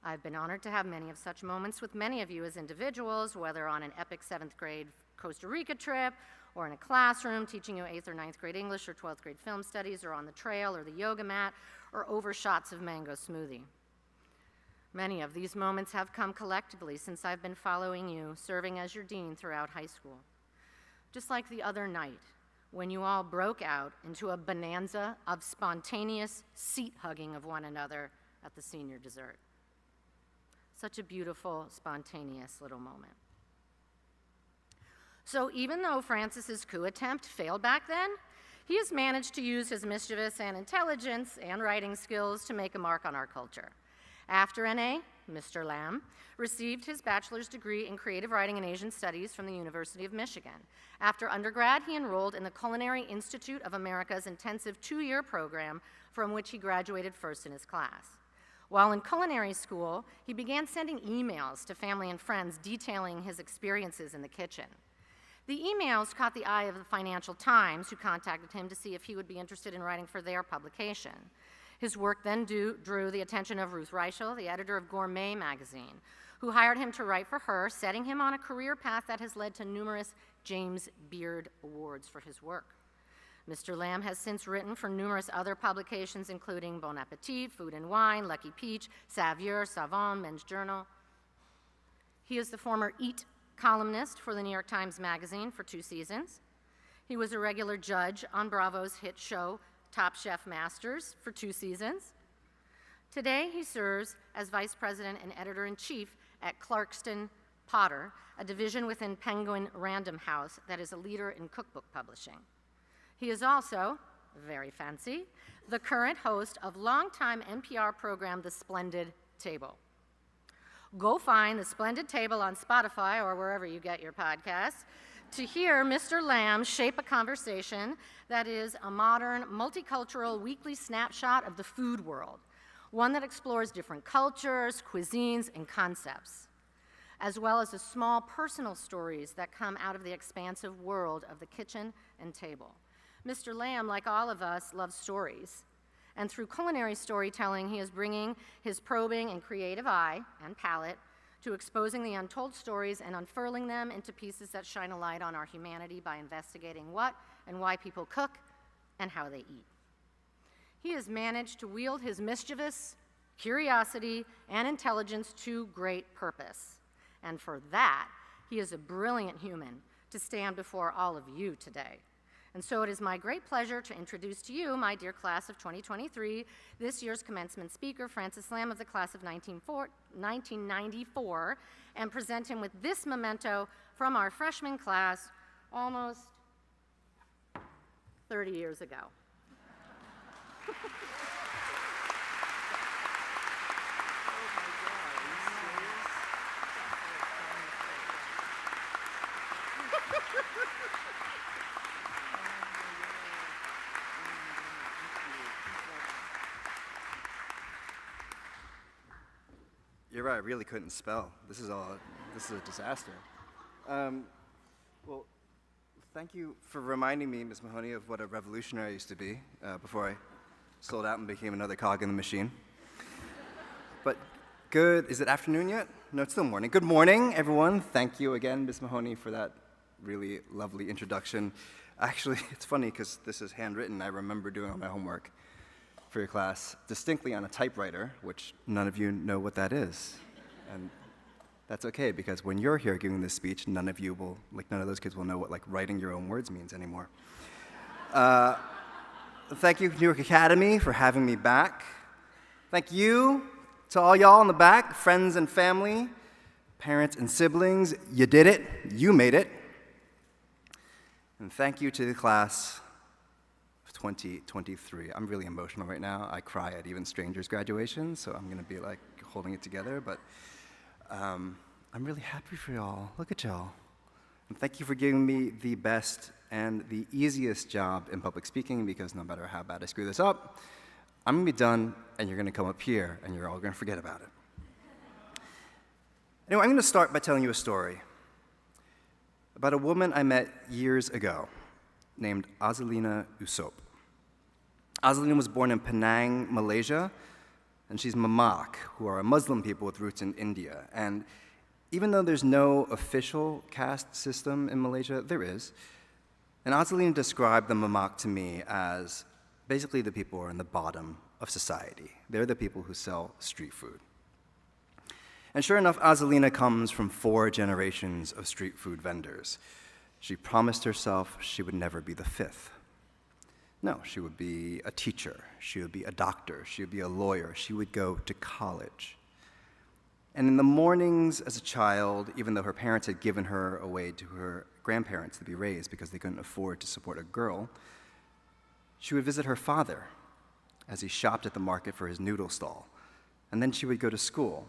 I've been honored to have many of such moments with many of you as individuals, whether on an epic 7th grade Costa Rica trip, or in a classroom teaching you 8th or 9th grade English or 12th grade film studies, or on the trail or the yoga mat, or over shots of mango smoothie. Many of these moments have come collectively since I've been following you, serving as your dean throughout high school. Just like the other night, when you all broke out into a bonanza of spontaneous seat-hugging of one another at the senior dessert. Such a beautiful, spontaneous little moment. So even though Francis's coup attempt failed back then, he has managed to use his mischievous and intelligence and writing skills to make a mark on our culture. After NA, Mr. Lamb received his bachelor's degree in creative writing and Asian studies from the University of Michigan. After undergrad, he enrolled in the Culinary Institute of America's intensive 2-year program, from which he graduated first in his class. While in culinary school, he began sending emails to family and friends detailing his experiences in the kitchen. The emails caught the eye of the Financial Times, who contacted him to see if he would be interested in writing for their publication. His work then drew the attention of Ruth Reichel, the editor of Gourmet magazine, who hired him to write for her, setting him on a career path that has led to numerous James Beard Awards for his work. Mr. Lamb has since written for numerous other publications, including Bon Appetit, Food and Wine, Lucky Peach, Savieur, Savant, Men's Journal. He is the former Eat columnist for the New York Times Magazine for 2 seasons. He was a regular judge on Bravo's hit show, Top Chef Masters, for 2 seasons. Today, he serves as vice president and editor-in-chief at Clarkston Potter, a division within Penguin Random House that is a leader in cookbook publishing. He is also, very fancy, the current host of longtime NPR program The Splendid Table. Go find The Splendid Table on Spotify or wherever you get your podcasts to hear Mr. Lamb shape a conversation that is a modern, multicultural weekly snapshot of the food world, one that explores different cultures, cuisines, and concepts, as well as the small personal stories that come out of the expansive world of the kitchen and table. Mr. Lamb, like all of us, loves stories, and through culinary storytelling, he is bringing his probing and creative eye and palate to exposing the untold stories and unfurling them into pieces that shine a light on our humanity by investigating what and why people cook and how they eat. He has managed to wield his mischievous curiosity and intelligence to great purpose. And for that, he is a brilliant human to stand before all of you today. And so it is my great pleasure to introduce to you, my dear class of 2023, this year's commencement speaker, Francis Lamb of the class of 1994, and present him with this memento from our freshman class almost 30 years ago. You're right, I really couldn't spell. This is a disaster. Well, thank you for reminding me, Ms. Mahoney, of what a revolutionary I used to be before I sold out and became another cog in the machine. But is it afternoon yet? No, it's still morning. Good morning, everyone. Thank you again, Ms. Mahoney, for that really lovely introduction. Actually, it's funny because this is handwritten. I remember doing all my homework for your class distinctly on a typewriter, which none of you know what that is. And that's okay, because when you're here giving this speech, none of those kids will know what writing your own words means anymore. Thank you, Newark Academy, for having me back. Thank you to all y'all in the back, friends and family, parents and siblings. You did it. You made it. And thank you to the class of 2023. I'm really emotional right now. I cry at even strangers' graduations, so I'm going to be holding it together, but I'm really happy for y'all. Look at y'all. And thank you for giving me the best and the easiest job in public speaking, because no matter how bad I screw this up, I'm gonna be done and you're gonna come up here and you're all gonna forget about it. Anyway, I'm gonna start by telling you a story about a woman I met years ago named Azalina Usop. Azalina was born in Penang, Malaysia, and she's Mamak, who are a Muslim people with roots in India. And even though there's no official caste system in Malaysia, there is. And Azalina described the Mamak to me as basically the people who are in the bottom of society. They're the people who sell street food. And sure enough, Azalina comes from 4 generations of street food vendors. She promised herself she would never be the 5th. No, she would be a teacher, she would be a doctor, she would be a lawyer, she would go to college. And in the mornings as a child, even though her parents had given her away to her grandparents to be raised because they couldn't afford to support a girl, she would visit her father as he shopped at the market for his noodle stall. And then she would go to school.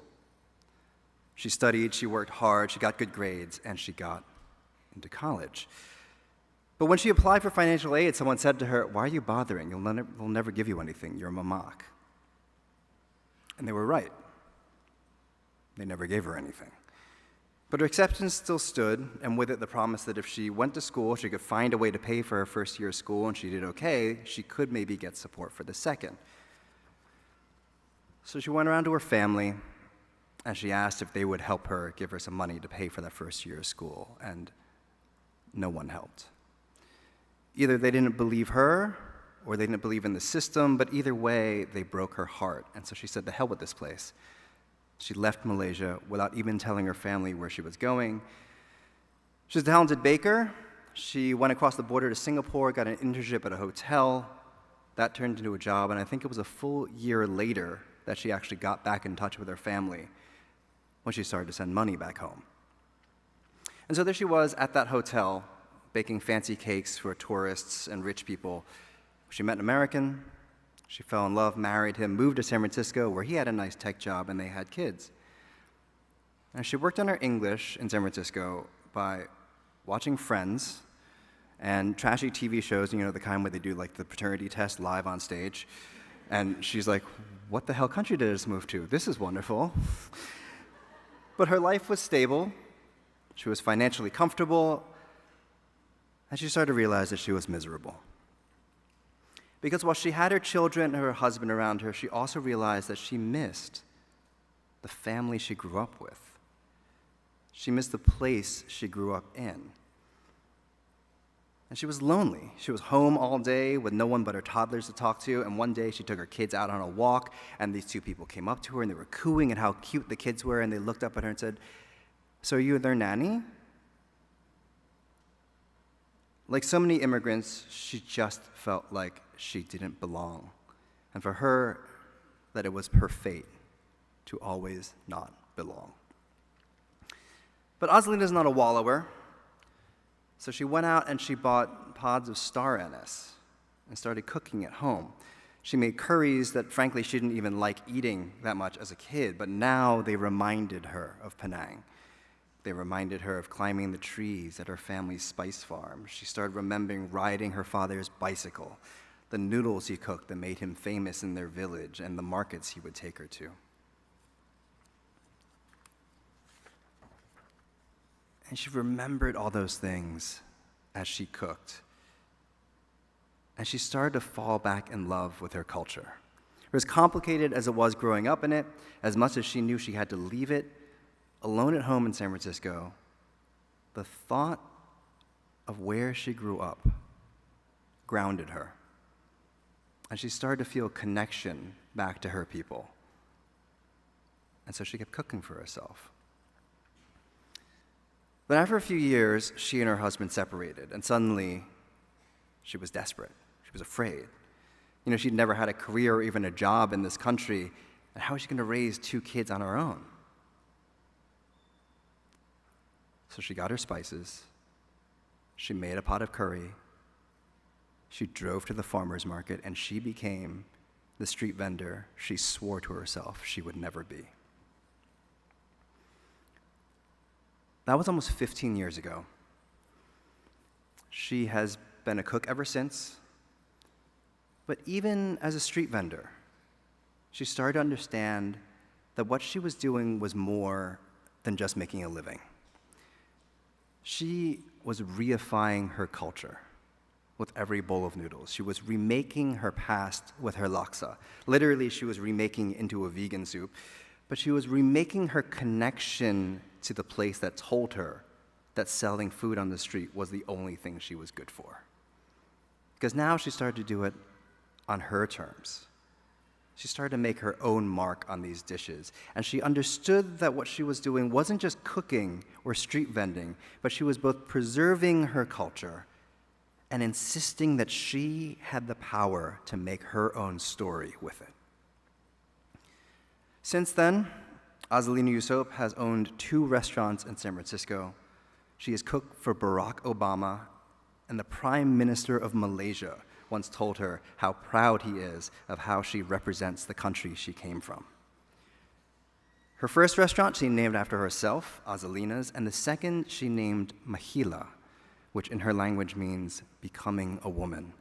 She studied, she worked hard, she got good grades, and she got into college. But when she applied for financial aid, someone said to her, "Why are you bothering? We'll never give you anything. You're a mamak." And they were right. They never gave her anything. But her acceptance still stood, and with it the promise that if she went to school, she could find a way to pay for her first year of school, and she did okay, she could maybe get support for the second. So she went around to her family, and she asked if they would help her, give her some money to pay for that first year of school, and no one helped. Either they didn't believe her, or they didn't believe in the system, but either way, they broke her heart, and so she said, "To hell with this place." She left Malaysia without even telling her family where she was going. She's a talented baker. She went across the border to Singapore, got an internship at a hotel. That turned into a job, and I think it was a full year later that she actually got back in touch with her family when she started to send money back home. And so there she was at that hotel, baking fancy cakes for tourists and rich people. She met an American. She fell in love, married him, moved to San Francisco, where he had a nice tech job and they had kids. And she worked on her English in San Francisco by watching Friends and trashy TV shows, the kind where they do like the paternity test live on stage. And she's like, "What the hell country did I just move to? This is wonderful." But her life was stable. She was financially comfortable. And she started to realize that she was miserable. Because while she had her children and her husband around her, she also realized that she missed the family she grew up with. She missed the place she grew up in. And she was lonely. She was home all day with no one but her toddlers to talk to, and one day she took her kids out on a walk, and these 2 people came up to her, and they were cooing at how cute the kids were, and they looked up at her and said, "So are you their nanny?" Like so many immigrants, she just felt like she didn't belong. And for her, that it was her fate to always not belong. But Azalina's not a wallower. So she went out and she bought pods of star anise and started cooking at home. She made curries that, frankly, she didn't even like eating that much as a kid, but now they reminded her of Penang. They reminded her of climbing the trees at her family's spice farm. She started remembering riding her father's bicycle, the noodles he cooked that made him famous in their village, and the markets he would take her to. And she remembered all those things as she cooked. And she started to fall back in love with her culture. As complicated as it was growing up in it, as much as she knew she had to leave it, alone at home in San Francisco, the thought of where she grew up grounded her. And she started to feel a connection back to her people. And so she kept cooking for herself. But after a few years, she and her husband separated, and suddenly she was desperate. She was afraid. She'd never had a career or even a job in this country, and how was she going to raise 2 kids on her own? So she got her spices, she made a pot of curry, she drove to the farmer's market, and she became the street vendor she swore to herself she would never be. That was almost 15 years ago. She has been a cook ever since. But even as a street vendor, she started to understand that what she was doing was more than just making a living. She was reifying her culture with every bowl of noodles. She was remaking her past with her laksa. Literally, she was remaking into a vegan soup, but she was remaking her connection to the place that told her that selling food on the street was the only thing she was good for. Because now she started to do it on her terms. She started to make her own mark on these dishes, and she understood that what she was doing wasn't just cooking or street vending, but she was both preserving her culture and insisting that she had the power to make her own story with it. Since then, Azalina Yusuf has owned 2 restaurants in San Francisco. She has cooked for Barack Obama, and the Prime Minister of Malaysia once told her how proud he is of how she represents the country she came from. Her first restaurant she named after herself, Azalina's, and the second she named Mahila, which in her language means becoming a woman.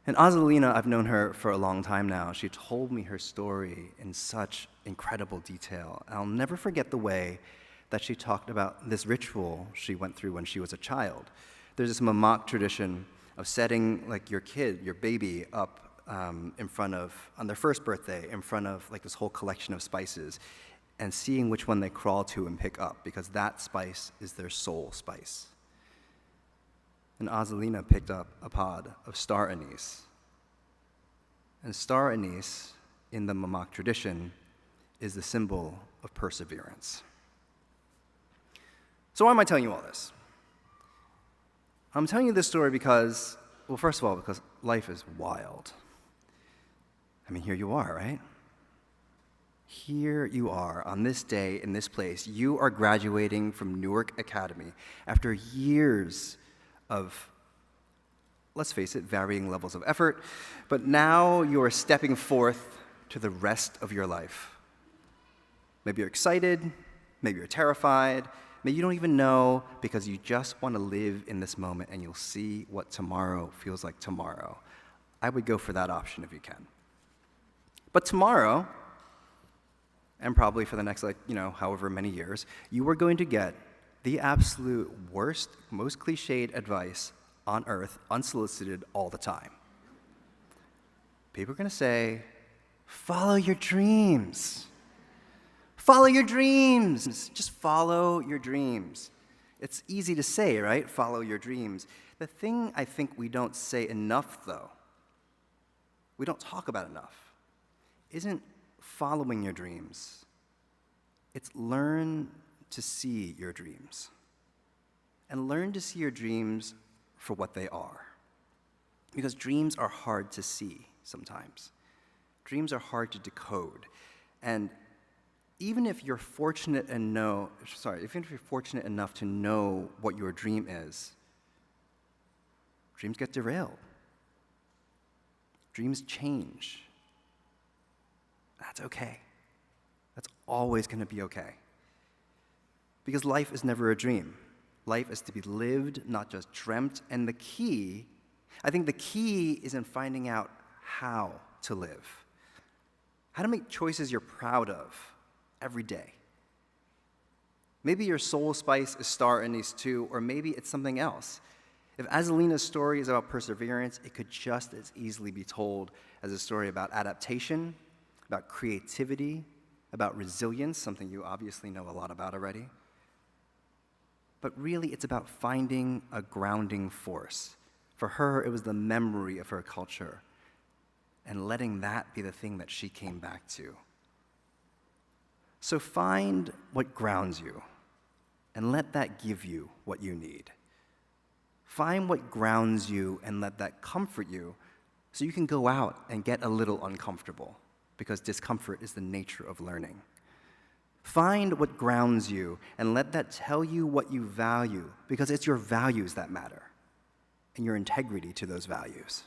And Azalina, I've known her for a long time now. She told me her story in such incredible detail. I'll never forget the way that she talked about this ritual she went through when she was a child. There's this mamak tradition of setting like your kid, your baby, up in front of, on their first birthday, in front of like this whole collection of spices, and seeing which one they crawl to and pick up, because that spice is their soul spice. And Azalina picked up a pod of star anise. And star anise, in the mamak tradition, is the symbol of perseverance. So why am I telling you all this? I'm telling you this story because, well, first of all, because life is wild. I mean, here you are, right? Here you are on this day in this place. You are graduating from Newark Academy after years of, let's face it, varying levels of effort, but now you are stepping forth to the rest of your life. Maybe you're excited, maybe you're terrified, maybe you don't even know because you just want to live in this moment and you'll see what tomorrow feels like tomorrow. I would go for that option if you can. But tomorrow, and probably for the next, however many years, you are going to get the absolute worst, most cliched advice on earth, unsolicited all the time. People are going to say, follow your dreams. Follow your dreams. Just follow your dreams. It's easy to say, right? Follow your dreams. The thing I think we don't say enough, though, we don't talk about enough, isn't following your dreams. It's learn to see your dreams. And learn to see your dreams for what they are. Because dreams are hard to see sometimes. Dreams are hard to decode. And even if you're fortunate enough to know what your dream is, dreams get derailed. Dreams change. That's okay. That's always going to be okay. Because life is never a dream. Life is to be lived, not just dreamt. And I think the key is in finding out how to live. How to make choices you're proud of every day. Maybe your soul spice is star anise too, or maybe it's something else. If Azalina's story is about perseverance, it could just as easily be told as a story about adaptation, about creativity, about resilience, something you obviously know a lot about already. But really, it's about finding a grounding force. For her, it was the memory of her culture, and letting that be the thing that she came back to. So find what grounds you, and let that give you what you need. Find what grounds you, and let that comfort you, so you can go out and get a little uncomfortable, because discomfort is the nature of learning. Find what grounds you, and let that tell you what you value, because it's your values that matter, and your integrity to those values.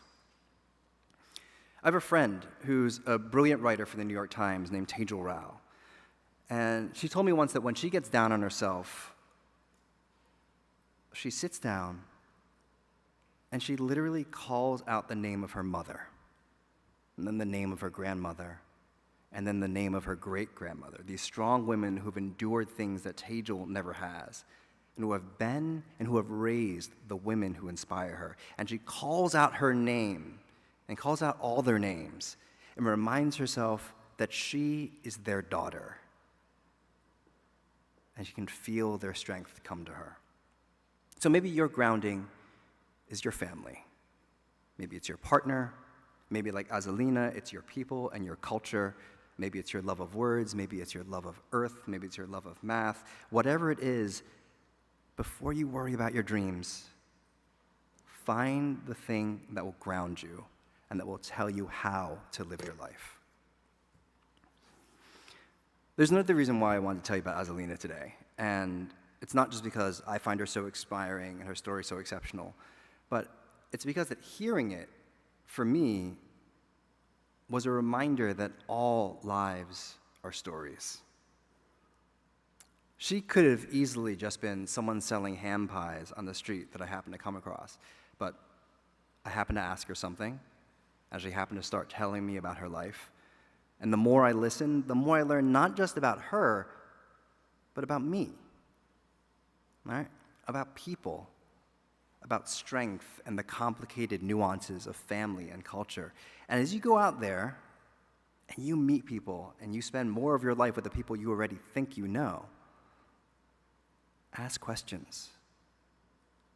I have a friend who's a brilliant writer for the New York Times named Tejal Rao. And she told me once that when she gets down on herself, she sits down and she literally calls out the name of her mother, and then the name of her grandmother, and then the name of her great-grandmother, these strong women who've endured things that Tejal never has, and who have been and who have raised the women who inspire her. And she calls out her name and calls out all their names and reminds herself that she is their daughter. And she can feel their strength come to her. So maybe your grounding is your family. Maybe it's your partner. Maybe like Azalina, it's your people and your culture. Maybe it's your love of words. Maybe it's your love of earth. Maybe it's your love of math. Whatever it is, before you worry about your dreams, find the thing that will ground you and that will tell you how to live your life. There's another reason why I wanted to tell you about Azalina today, and it's not just because I find her so inspiring and her story so exceptional, but it's because that hearing it, for me, was a reminder that all lives are stories. She could have easily just been someone selling ham pies on the street that I happened to come across, but I happened to ask her something, and she happened to start telling me about her life. And the more I listened, the more I learned not just about her, but about me, right? About people, about strength and the complicated nuances of family and culture. And as you go out there and you meet people and you spend more of your life with the people you already think you know, ask questions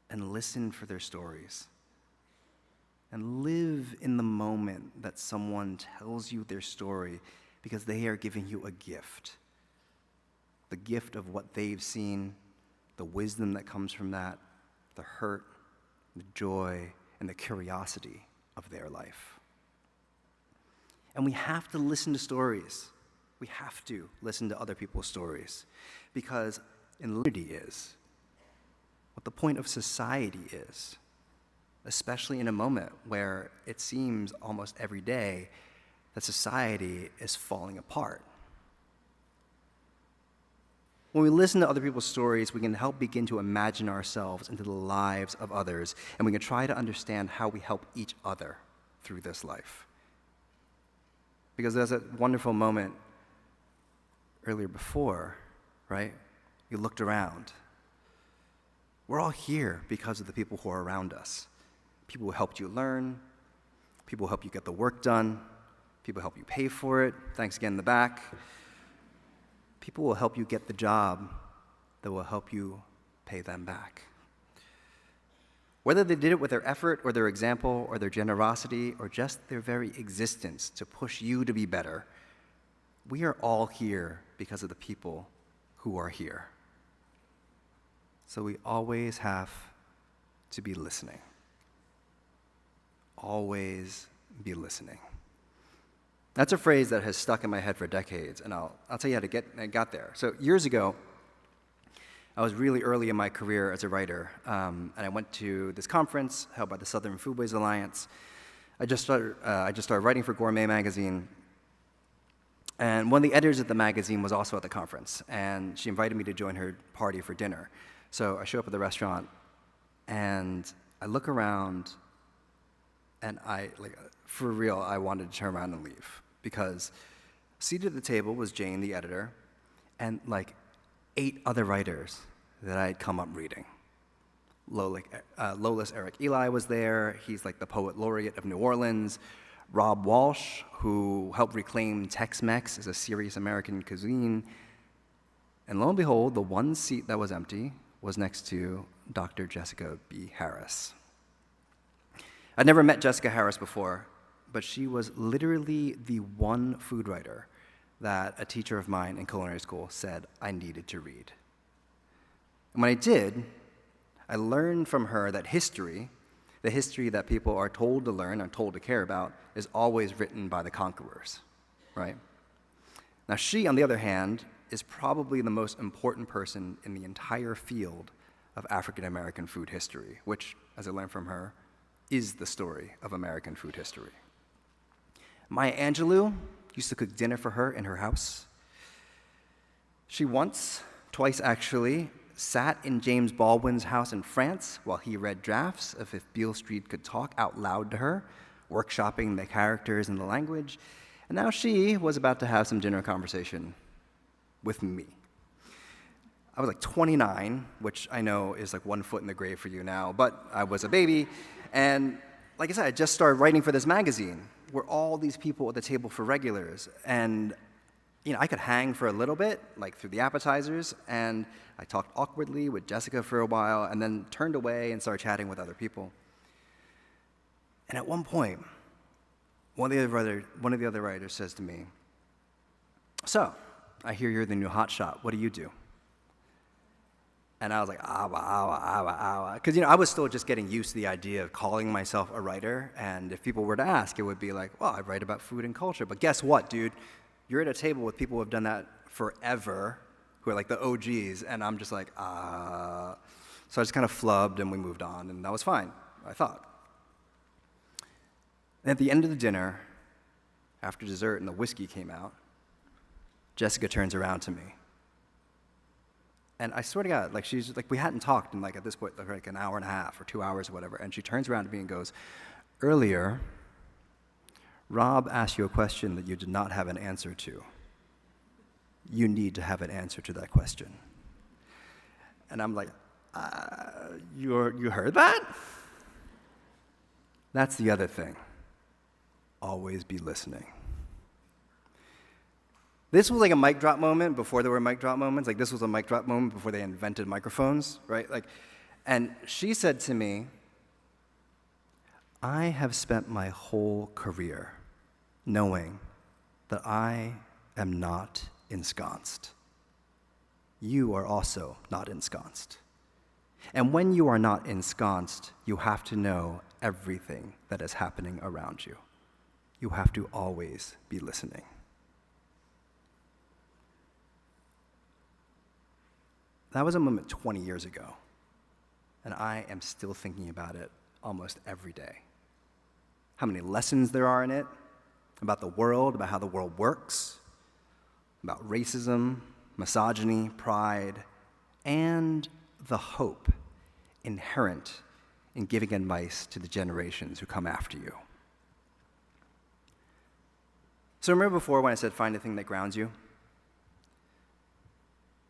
and listen for their stories. And live in the moment that someone tells you their story, because they are giving you a gift. The gift of what they've seen, the wisdom that comes from that, the hurt, the joy, and the curiosity of their life. And we have to listen to stories. We have to listen to other people's stories, because unity is what the point of society is, especially in a moment where it seems almost every day that society is falling apart. When we listen to other people's stories, we can help begin to imagine ourselves into the lives of others, and we can try to understand how we help each other through this life. Because there's a wonderful moment earlier before, right? You looked around. We're all here because of the people who are around us. People who helped you learn, people who help you get the work done, people who help you pay for it, thanks again in the back. People will help you get the job that will help you pay them back. Whether they did it with their effort or their example or their generosity or just their very existence to push you to be better, we are all here because of the people who are here. So we always have to be listening. Always be listening. That's a phrase that has stuck in my head for decades, and I'll tell you how I got there. So years ago, I was really early in my career as a writer, and I went to this conference held by the Southern Foodways Alliance. I just started writing for Gourmet magazine, and one of the editors of the magazine was also at the conference, and she invited me to join her party for dinner. So I show up at the restaurant, and I look around, and for real, I wanted to turn around and leave, because seated at the table was Jane, the editor, and 8 other writers that I had come up reading. Lolis Eric Eli was there. He's the poet laureate of New Orleans. Rob Walsh, who helped reclaim Tex-Mex as a serious American cuisine. And lo and behold, the one seat that was empty was next to Dr. Jessica B. Harris. I'd never met Jessica Harris before, but she was literally the one food writer that a teacher of mine in culinary school said I needed to read. And when I did, I learned from her that history, the history that people are told to learn and told to care about, is always written by the conquerors, right? Now she, on the other hand, is probably the most important person in the entire field of African American food history, which, as I learned from her, is the story of American food history. Maya Angelou used to cook dinner for her in her house. She twice actually, sat in James Baldwin's house in France while he read drafts of If Beale Street Could Talk out loud to her, workshopping the characters and the language, and now she was about to have some dinner conversation with me. I was like 29, which I know is like 1 foot in the grave for you now, but I was a baby, and like I said, I just started writing for this magazine, where all these people at the table for regulars, and I could hang for a little bit, like through the appetizers, and I talked awkwardly with Jessica for a while, and then turned away and started chatting with other people. And at one point, one of the other writers says to me, "So, I hear you're the new hotshot. What do you do?" And I was like, because I was still just getting used to the idea of calling myself a writer, and if people were to ask, it would be like, well, I write about food and culture. But guess what, dude? You're at a table with people who have done that forever, who are like the OGs, and I'm just like, So I just kind of flubbed, and we moved on, and that was fine, I thought. And at the end of the dinner, after dessert and the whiskey came out, Jessica turns around to me. And I swear to God, like she's like, we hadn't talked in like at this point like an hour and a half or 2 hours or whatever, and she turns around to me and goes, "Earlier, Rob asked you a question that you did not have an answer to. You need to have an answer to that question." And I'm like, you heard that? That's the other thing. Always be listening. This was like a mic drop moment before there were mic drop moments. Like this was a mic drop moment before they invented microphones, right? And she said to me, "I have spent my whole career knowing that I am not ensconced. You are also not ensconced. And when you are not ensconced, you have to know everything that is happening around you. You have to always be listening." That was a moment 20 years ago, and I am still thinking about it almost every day. How many lessons there are in it, about the world, about how the world works, about racism, misogyny, pride, and the hope inherent in giving advice to the generations who come after you. So remember before when I said find a thing that grounds you?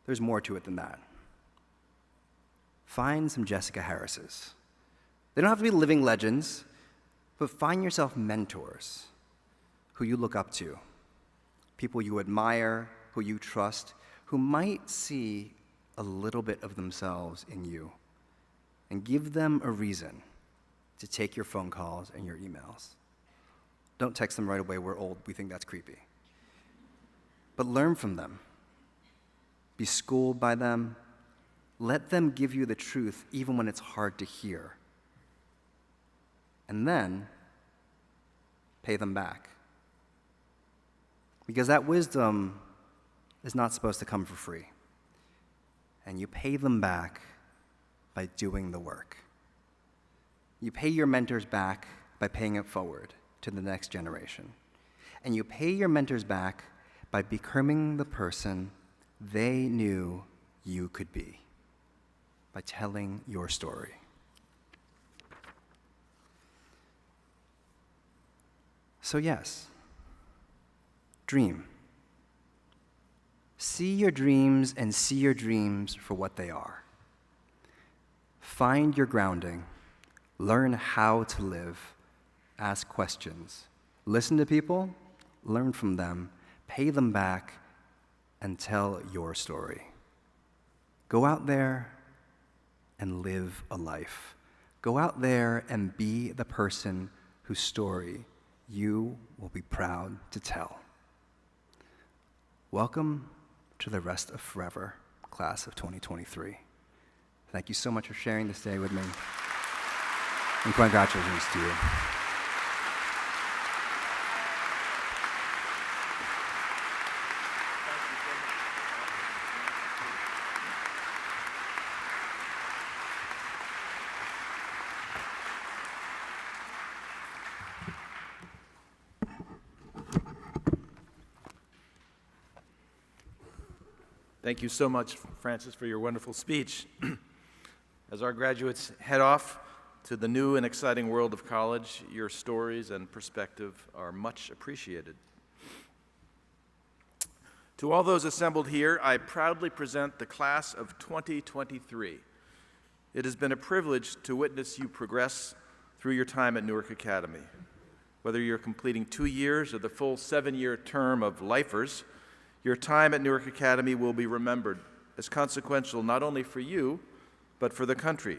There's more to it than that. Find some Jessica Harrises. They don't have to be living legends, but find yourself mentors who you look up to, people you admire, who you trust, who might see a little bit of themselves in you, and give them a reason to take your phone calls and your emails. Don't text them right away, "We're old, we think that's creepy." But learn from them. Be schooled by them. Let them give you the truth even when it's hard to hear. And then, pay them back. Because that wisdom is not supposed to come for free. And you pay them back by doing the work. You pay your mentors back by paying it forward to the next generation. And you pay your mentors back by becoming the person they knew you could be, by telling your story. So yes, dream. See your dreams and see your dreams for what they are. Find your grounding, learn how to live, ask questions, listen to people, learn from them, pay them back, and tell your story. Go out there and live a life. Go out there and be the person whose story you will be proud to tell. Welcome to the rest of forever, class of 2023. Thank you so much for sharing this day with me. And congratulations to you. Thank you so much, Francis, for your wonderful speech. As our graduates head off to the new and exciting world of college, your stories and perspective are much appreciated. To all those assembled here, I proudly present the class of 2023. It has been a privilege to witness you progress through your time at Newark Academy. Whether you're completing 2 years or the full 7-year term of lifers, your time at Newark Academy will be remembered as consequential not only for you, but for the country.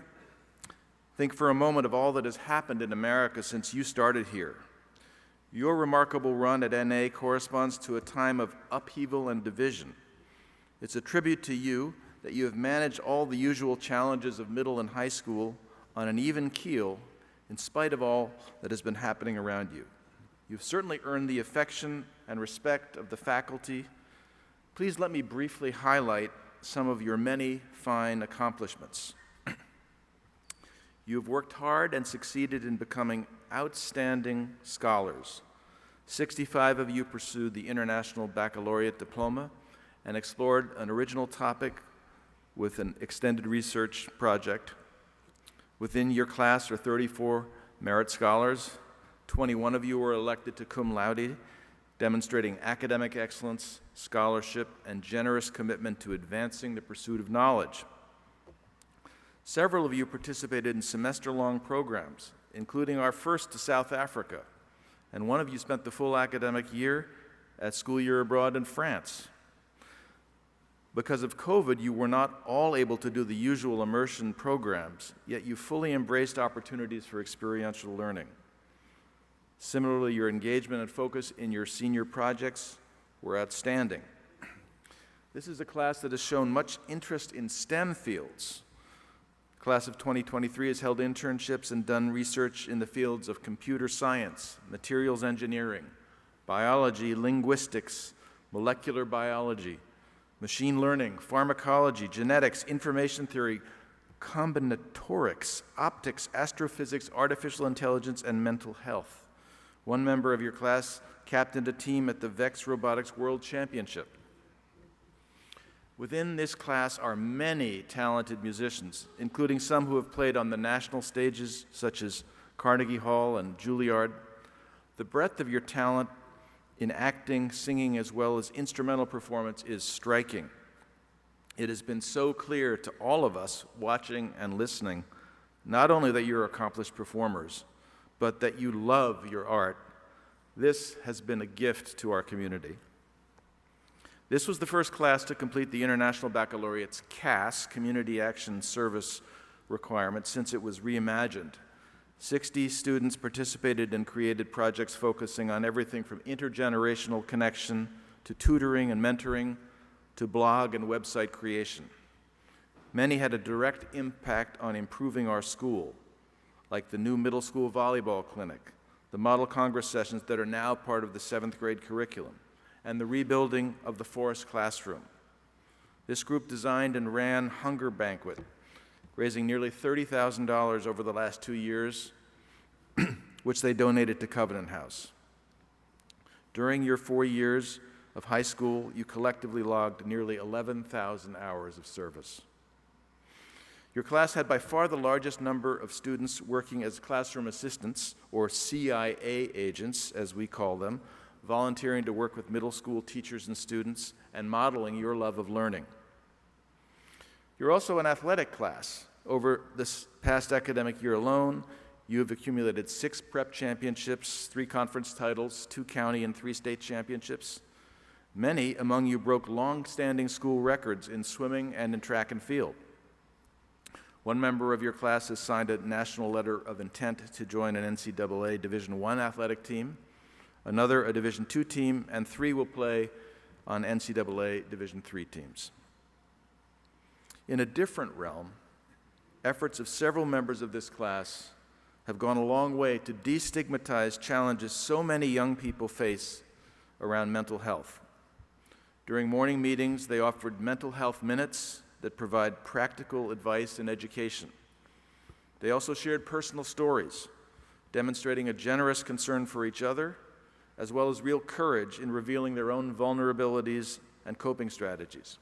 Think for a moment of all that has happened in America since you started here. Your remarkable run at NA corresponds to a time of upheaval and division. It's a tribute to you that you have managed all the usual challenges of middle and high school on an even keel in spite of all that has been happening around you. You've certainly earned the affection and respect of the faculty. Please let me briefly highlight some of your many fine accomplishments. You have worked hard and succeeded in becoming outstanding scholars. 65 of you pursued the International Baccalaureate diploma and explored an original topic with an extended research project. Within your class are 34 merit scholars. 21 of you were elected to cum laude, demonstrating academic excellence, scholarship, and generous commitment to advancing the pursuit of knowledge. Several of you participated in semester-long programs, including our first to South Africa, and one of you spent the full academic year at School Year Abroad in France. Because of COVID, you were not all able to do the usual immersion programs, yet you fully embraced opportunities for experiential learning. Similarly, your engagement and focus in your senior projects were outstanding. This is a class that has shown much interest in STEM fields. The class of 2023 has held internships and done research in the fields of computer science, materials engineering, biology, linguistics, molecular biology, machine learning, pharmacology, genetics, information theory, combinatorics, optics, astrophysics, artificial intelligence, and mental health. One member of your class captained a team at the VEX Robotics World Championship. Within this class are many talented musicians, including some who have played on the national stages, such as Carnegie Hall and Juilliard. The breadth of your talent in acting, singing, as well as instrumental performance is striking. It has been so clear to all of us watching and listening, not only that you're accomplished performers, but that you love your art. This has been a gift to our community. This was the first class to complete the International Baccalaureate's CAS, Community Action Service requirement, since it was reimagined. 60 students participated in created projects focusing on everything from intergenerational connection to tutoring and mentoring to blog and website creation. Many had a direct impact on improving our school, like the new middle school volleyball clinic, the model Congress sessions that are now part of the 7th grade curriculum, and the rebuilding of the Forest classroom. This group designed and ran Hunger Banquet, raising nearly $30,000 over the last 2 years, which they donated to Covenant House. During your 4 years of high school, you collectively logged nearly 11,000 hours of service. Your class had by far the largest number of students working as classroom assistants, or CIA agents, as we call them, volunteering to work with middle school teachers and students and modeling your love of learning. You're also an athletic class. Over this past academic year alone, you have accumulated 6 prep championships, 3 conference titles, 2 county and 3 state championships. Many among you broke long-standing school records in swimming and in track and field. One member of your class has signed a national letter of intent to join an NCAA Division I athletic team, another a Division II team, and 3 will play on NCAA Division III teams. In a different realm, efforts of several members of this class have gone a long way to destigmatize challenges so many young people face around mental health. During morning meetings, they offered mental health minutes that provide practical advice and education. They also shared personal stories, demonstrating a generous concern for each other, as well as real courage in revealing their own vulnerabilities and coping strategies.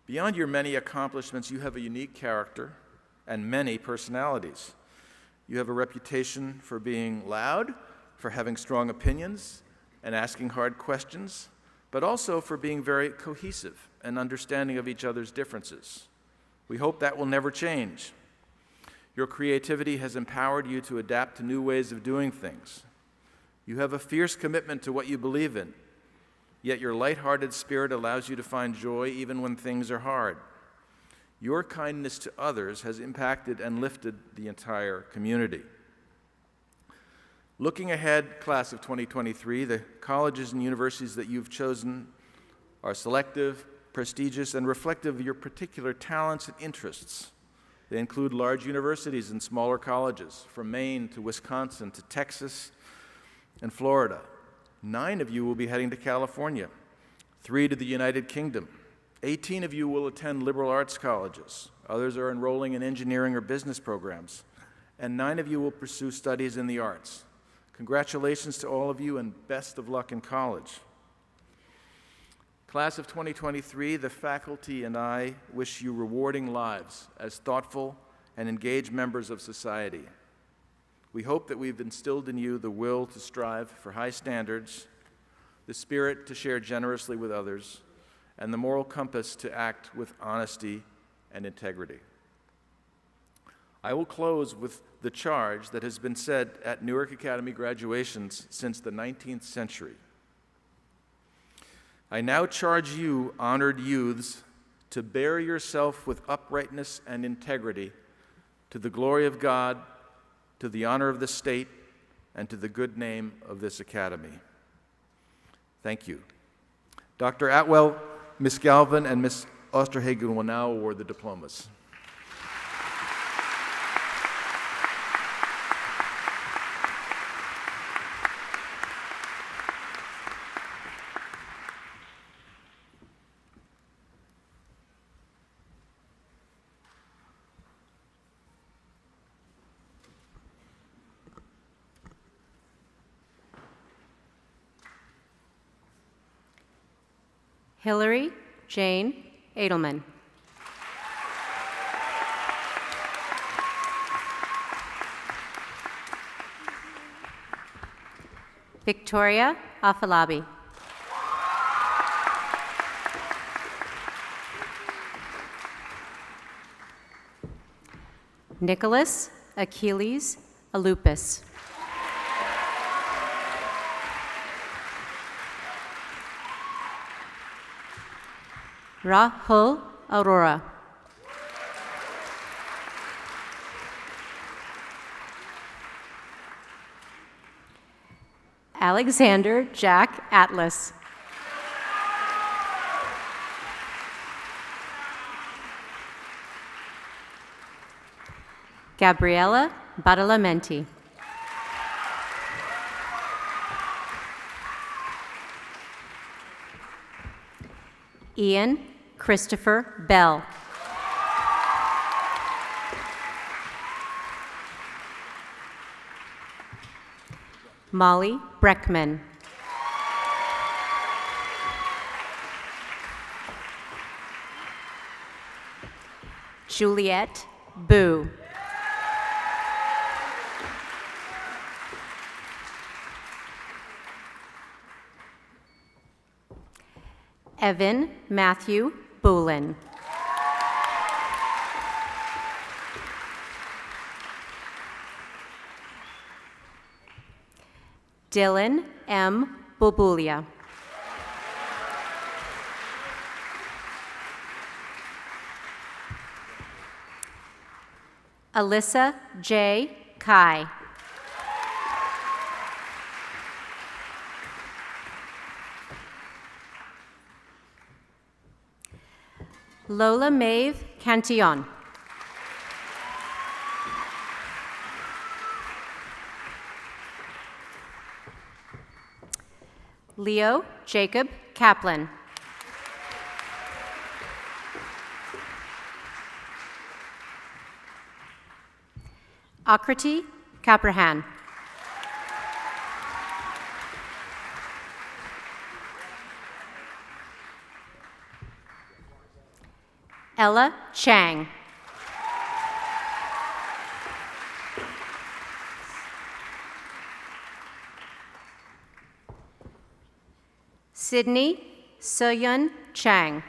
Beyond your many accomplishments, you have a unique character and many personalities. You have a reputation for being loud, for having strong opinions and asking hard questions, but also for being very cohesive and understanding of each other's differences. We hope that will never change. Your creativity has empowered you to adapt to new ways of doing things. You have a fierce commitment to what you believe in, yet your lighthearted spirit allows you to find joy even when things are hard. Your kindness to others has impacted and lifted the entire community. Looking ahead, class of 2023, the colleges and universities that you've chosen are selective, prestigious, and reflective of your particular talents and interests. They include large universities and smaller colleges, from Maine to Wisconsin to Texas and Florida. 9 of you will be heading to California, 3 to the United Kingdom. 18 of you will attend liberal arts colleges. Others are enrolling in engineering or business programs. And 9 of you will pursue studies in the arts. Congratulations to all of you and best of luck in college. Class of 2023, the faculty and I wish you rewarding lives as thoughtful and engaged members of society. We hope that we've instilled in you the will to strive for high standards, the spirit to share generously with others, and the moral compass to act with honesty and integrity. I will close with the charge that has been said at Newark Academy graduations since the 19th century. I now charge you, honored youths, to bear yourself with uprightness and integrity to the glory of God, to the honor of the state, and to the good name of this academy. Thank you. Dr. Atwell, Ms. Galvin, and Ms. Osterhagen will now award the diplomas. Hillary Jane Edelman. Victoria Afalabi. Nicholas Achilles Alupis. Rahul Aurora. Alexander Jack Atlas. Gabriela Badalamenti. Ian Christopher Bell. Molly Breckman. Juliette Boo. Evan Matthew Boulin. Dylan M. Bobulia. Alyssa J. Kai. Lola Maeve Cantillon. Leo Jacob Kaplan. Akriti Kaprahan. Ella Chang. Sydney Seyun Chang.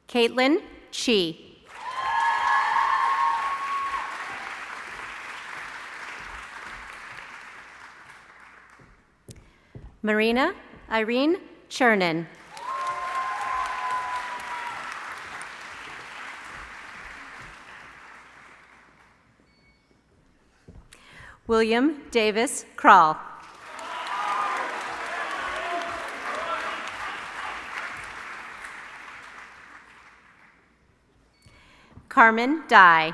Caitlin Chi. Marina Irene Chernin. William Davis Krall. Carmen Dye.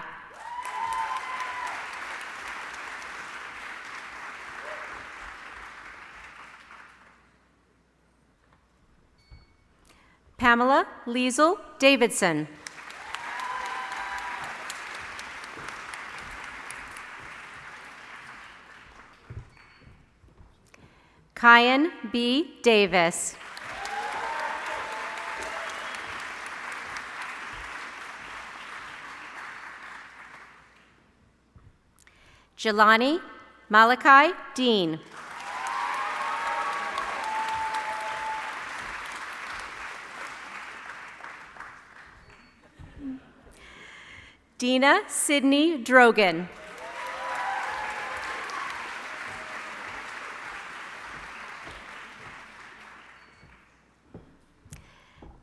Pamela Liesel Davidson. Kyan B. Davis. Jelani Malachi Dean. Dina Sydney Drogan.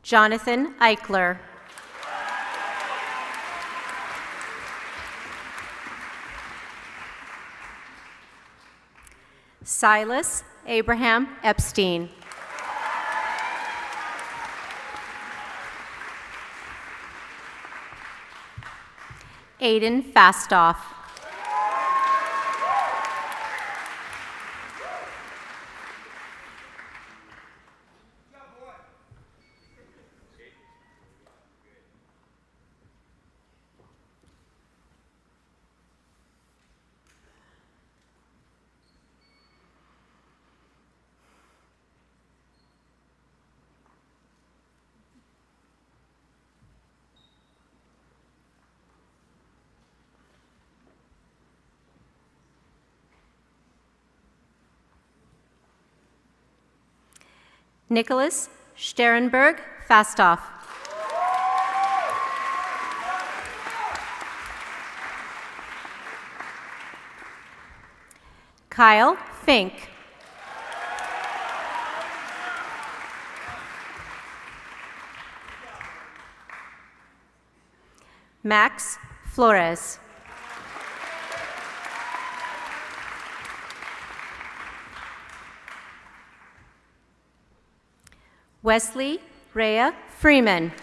Jonathan Eichler. Silas Abraham Epstein. Aiden Fastoff. Nicholas Sterenberg Fastoff. Kyle Fink. Max Flores. Wesley Rhea Freeman.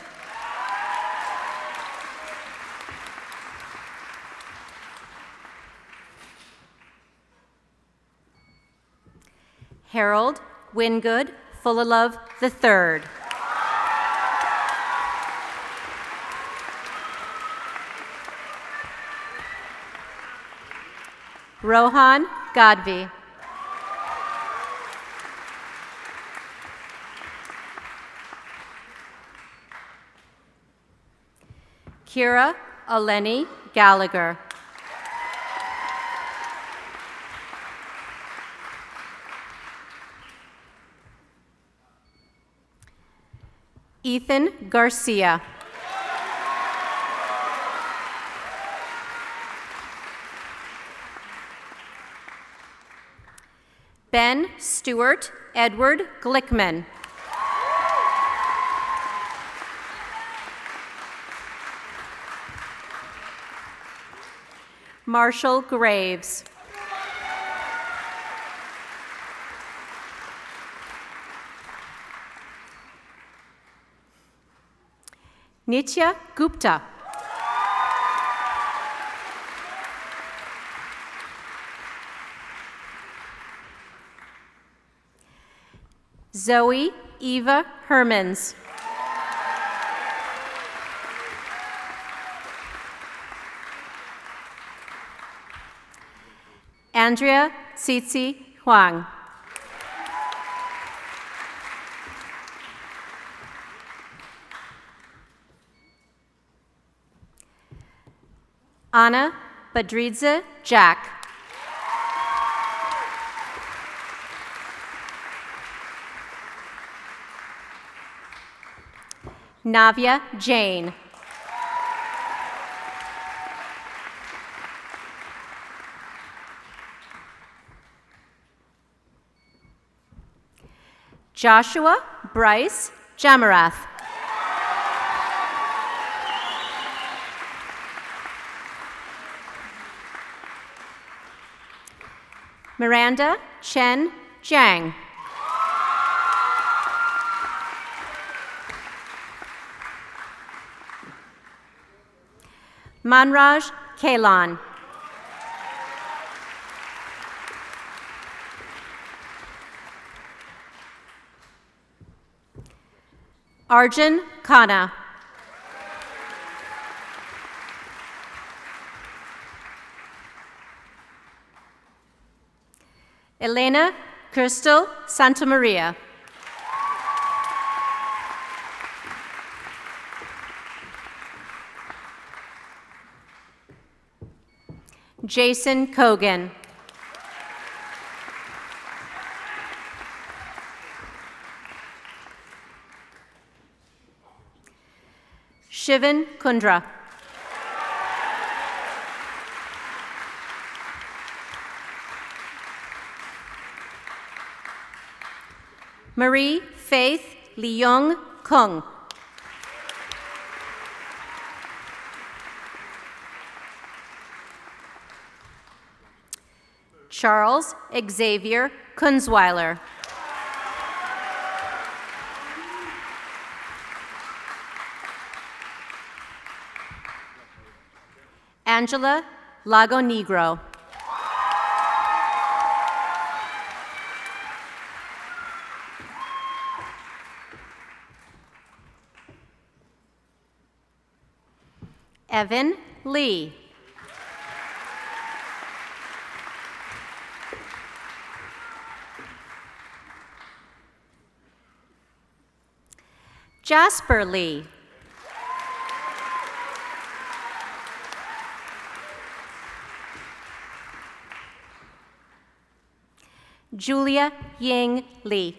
Harold Wingood Fullalove III. Rohan Gadvi. Kira Eleni Gallagher. Ethan Garcia. Ben Stewart Edward Glickman. Marshall Graves. Nitya Gupta. Zoe Eva Hermans. Andrea Tsitsi Huang. Anna Badridze Jack. Navya Jain. Joshua Bryce Jamarath. Miranda Chen Jiang. Manraj Kailan. Arjun Khanna. Elena Crystal Santamaria. Jason Kogan. Shivan Kundra. Marie Faith Leung Kung. Charles Xavier Kunzweiler. Angela Lago Negro. Evan Lee. Jasper Lee. Julia Ying Lee.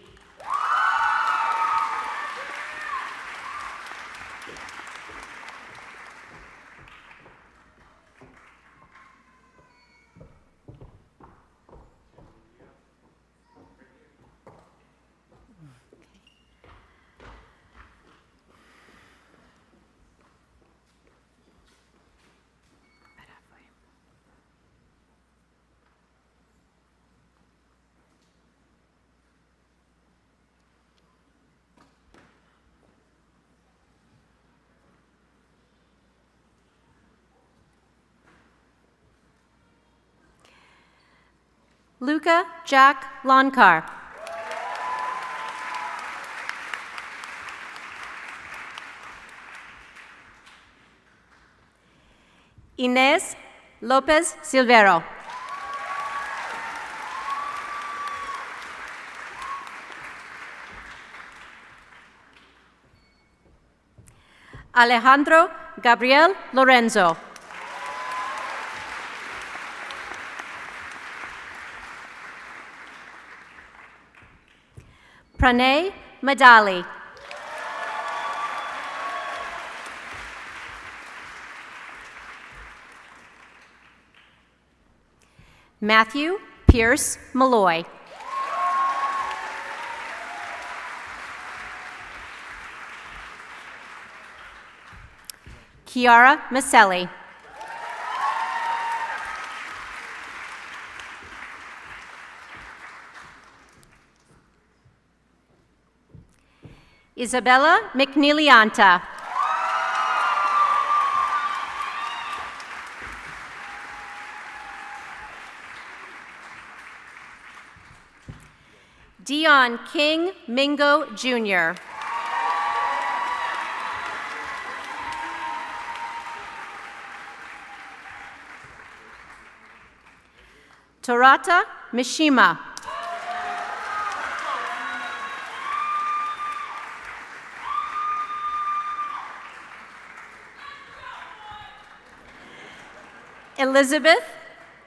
Luca Jack Lonkar. Inés Lopez Silvero. Alejandro Gabriel Lorenzo. Pranay Madali. Matthew Pierce Malloy. Chiara Maselli. Isabella McNeilianta. Dion King Mingo Jr. Torata Mishima. Elizabeth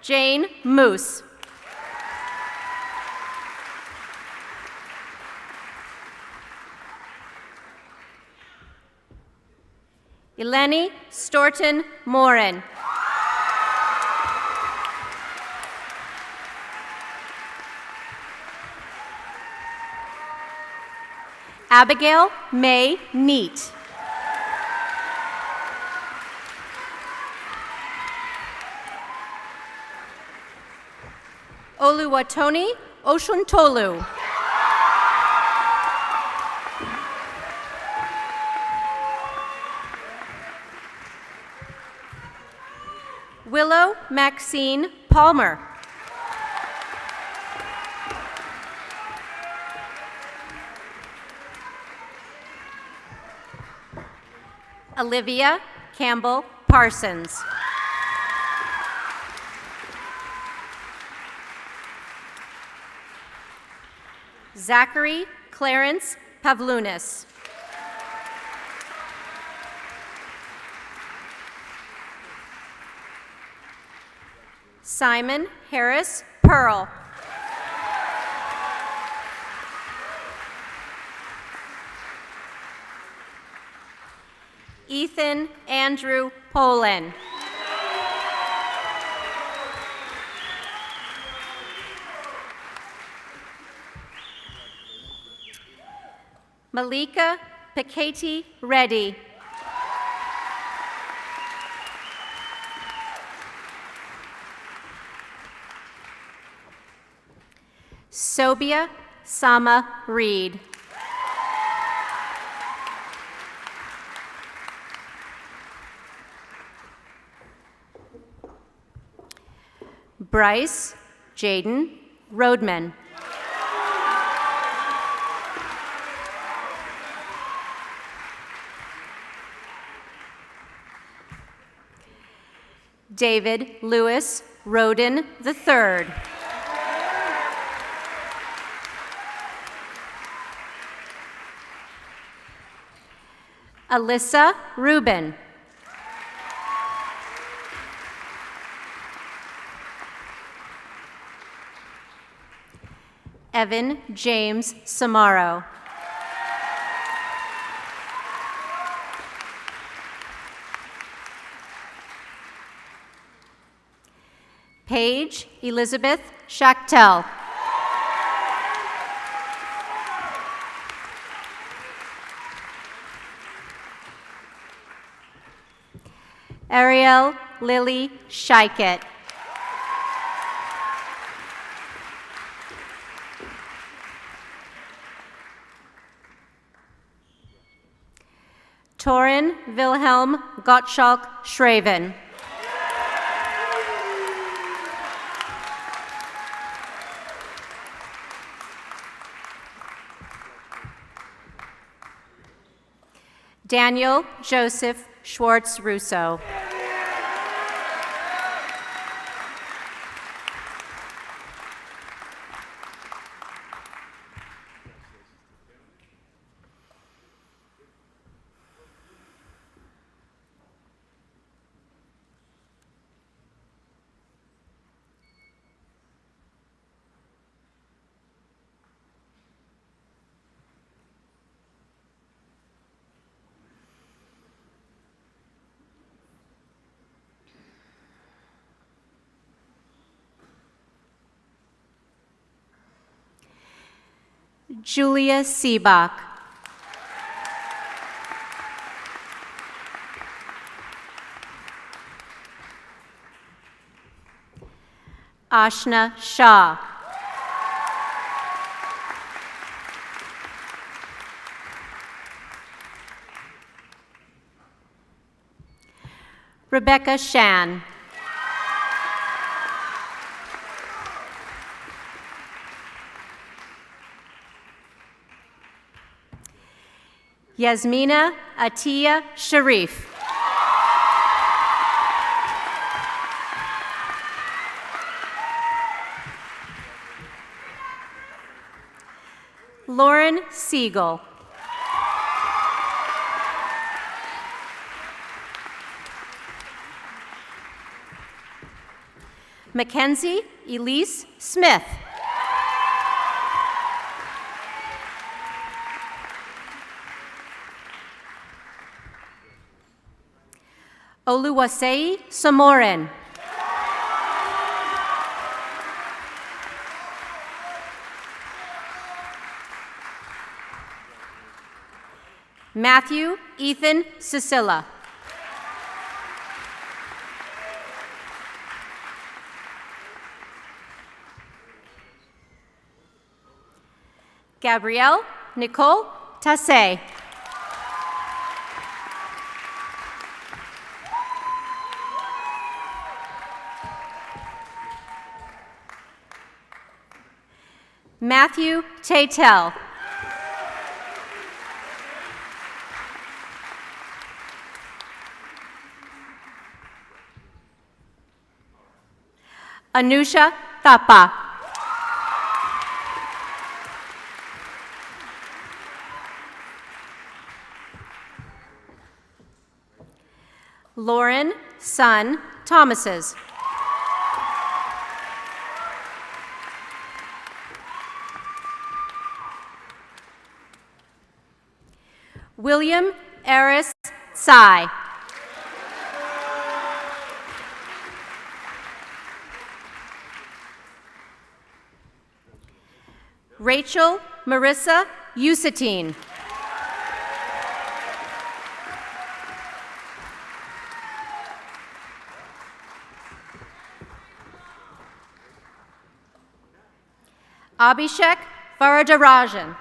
Jane Moose. Eleni Storton Morin. Abigail May Neat. Oluwatoni Oshuntolu. Willow Maxine Palmer. Olivia Campbell Parsons. Zachary Clarence Pavlunas. Simon Harris Pearl. Ethan Andrew Polin. Malika Piketi Reddy. Sobia Sama Reed. Bryce Jaden Roadman. David Lewis Roden III. Alyssa Rubin. Evan James Samaro. Paige Elizabeth Schachtel. Ariel Lily Shikett. Torin Wilhelm Gottschalk Schraven. Daniel Joseph Schwartz Russo. Julia Seebach. Ashna Shah. Rebecca Shan. Yasmina Atiya Sharif. Lauren Siegel. Mackenzie Elise Smith. Oluwasei Samorin. Matthew Ethan Cicilla. Gabrielle Nicole Tassé. Matthew Tatel. Anusha Thapa. Lauren Son Thomases. William Eris Tsai. Rachel Marissa Usatine. Abhishek Varadarajan.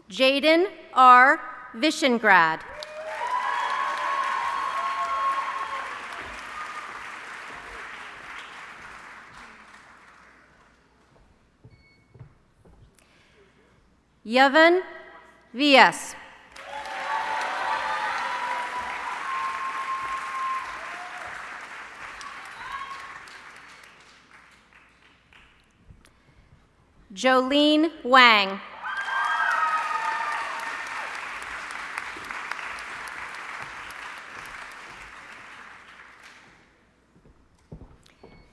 Jaden R. Vishengrad. Yavan V.S. Jolene Wang.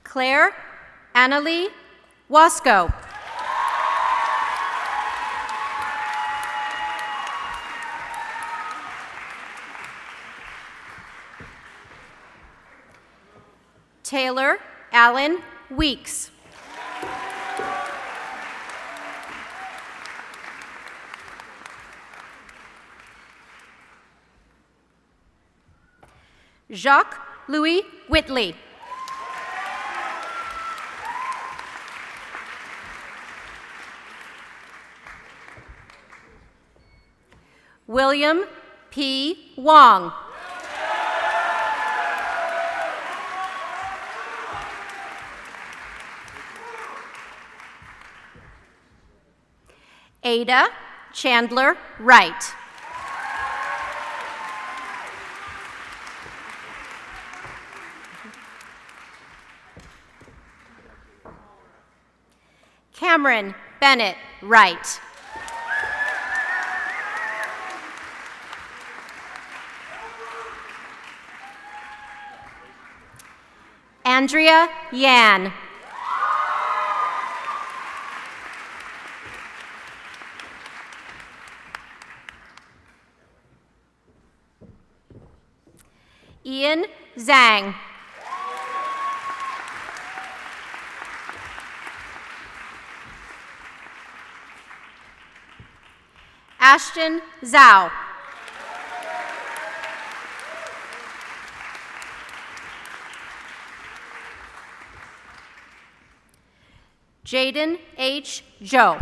Claire Annalie Wasco. Taylor Allen Weeks. Jacques Louis Whitley. William P. Wong. Ada Chandler Wright. Cameron Bennett Wright. Andrea Yan. Ian Zhang. Ashton Zhao. Jaden H. Joe.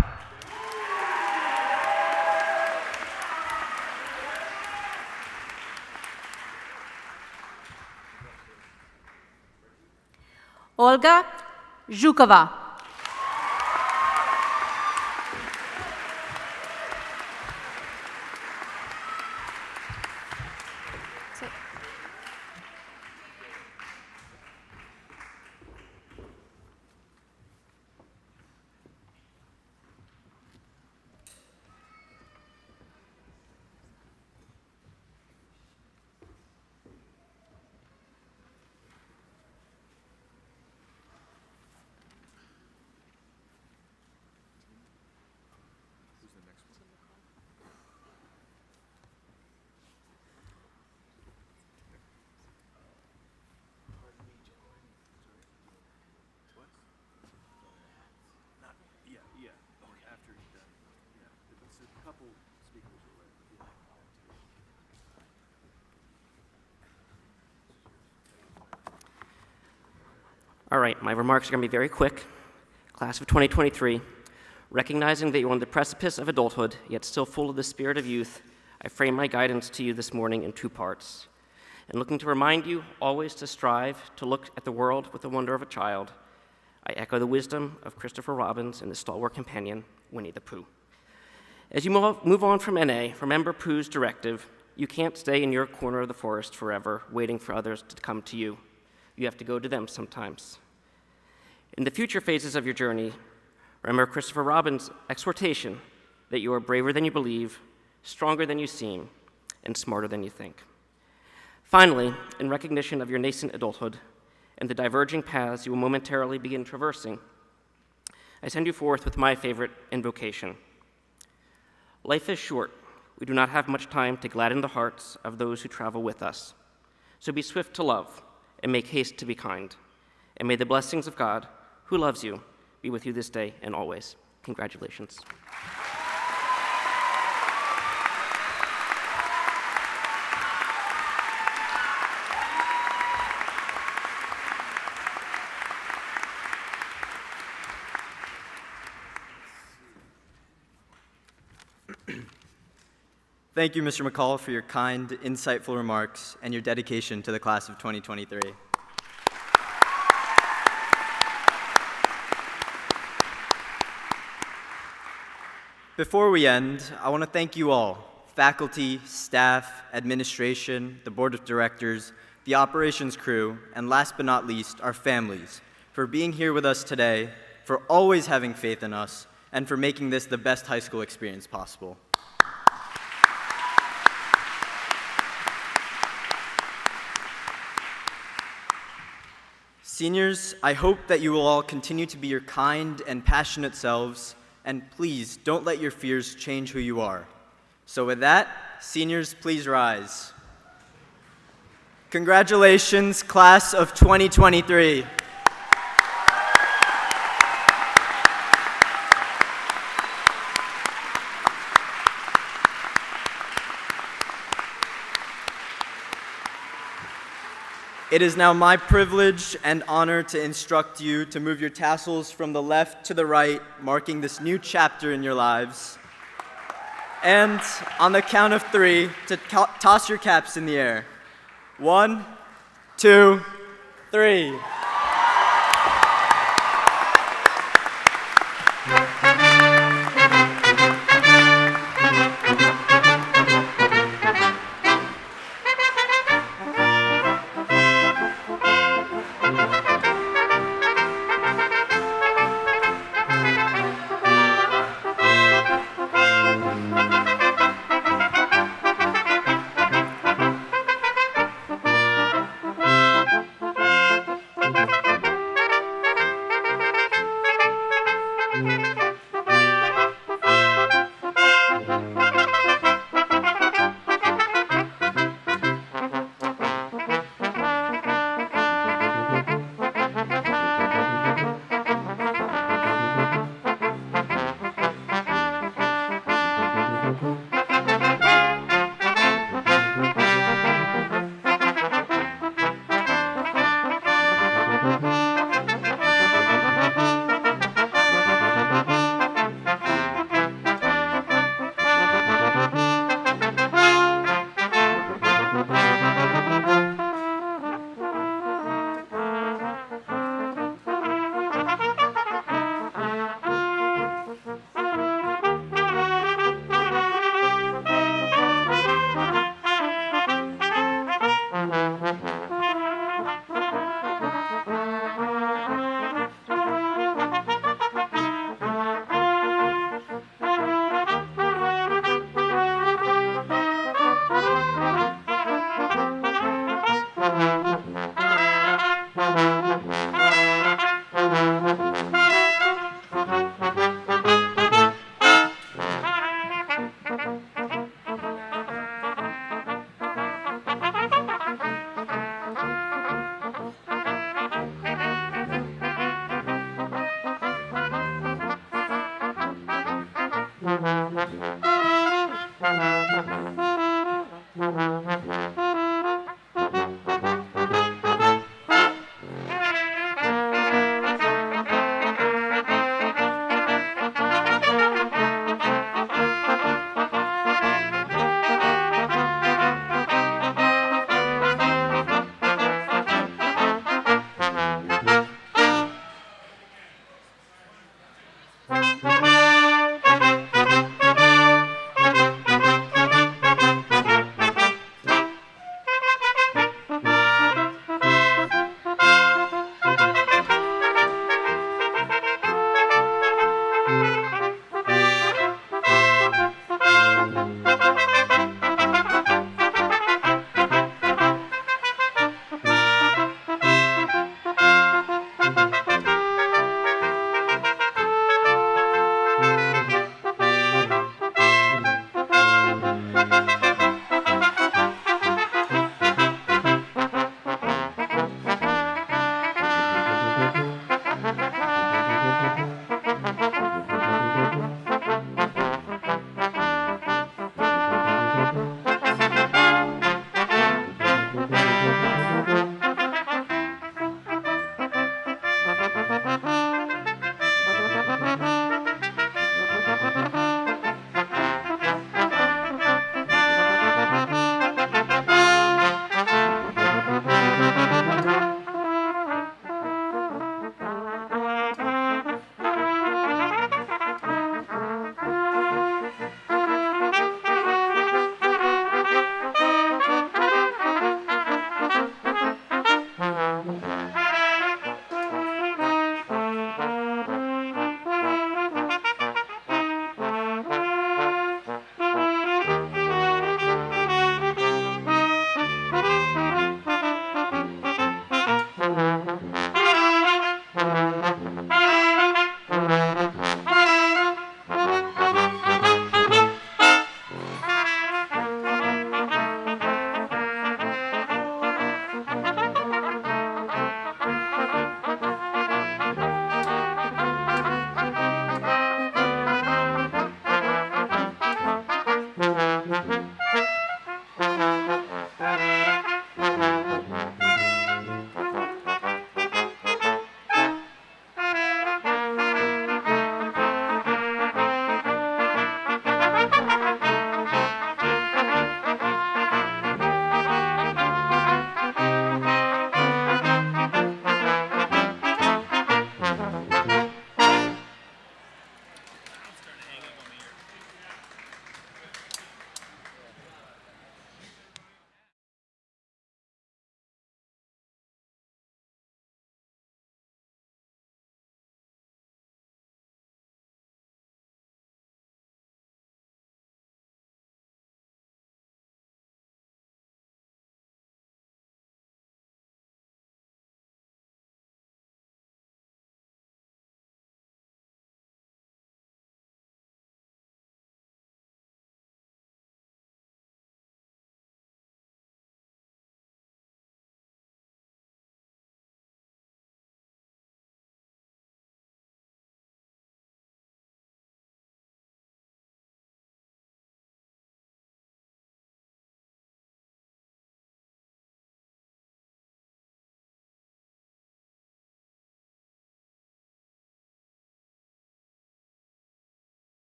Olga Zhukova. All right, my remarks are going to be very quick. Class of 2023, recognizing that you're on the precipice of adulthood, yet still full of the spirit of youth, I frame my guidance to you this morning in two parts. And looking to remind you always to strive to look at the world with the wonder of a child, I echo the wisdom of Christopher Robin and his stalwart companion, Winnie the Pooh. As you move on from NA, remember Pooh's directive: you can't stay in your corner of the forest forever, waiting for others to come to you. You have to go to them sometimes. In the future phases of your journey, remember Christopher Robin's exhortation that you are braver than you believe, stronger than you seem, and smarter than you think. Finally, in recognition of your nascent adulthood and the diverging paths you will momentarily begin traversing, I send you forth with my favorite invocation. Life is short. We do not have much time to gladden the hearts of those who travel with us. So be swift to love and make haste to be kind. And may the blessings of God, who loves you, be with you this day and always. Congratulations. Thank you, Mr. McCall, for your kind, insightful remarks and your dedication to the class of 2023. Before we end, I want to thank you all, faculty, staff, administration, the board of directors, the operations crew, and last but not least, our families, for being here with us today, for always having faith in us, and for making this the best high school experience possible. Seniors, I hope that you will all continue to be your kind and passionate selves, and please don't let your fears change who you are. So with that, seniors, please rise. Congratulations, class of 2023. It is now my privilege and honor to instruct you to move your tassels from the left to the right, marking this new chapter in your lives. And on the count of 3, to toss your caps in the air. 1, 2, 3. Thank you.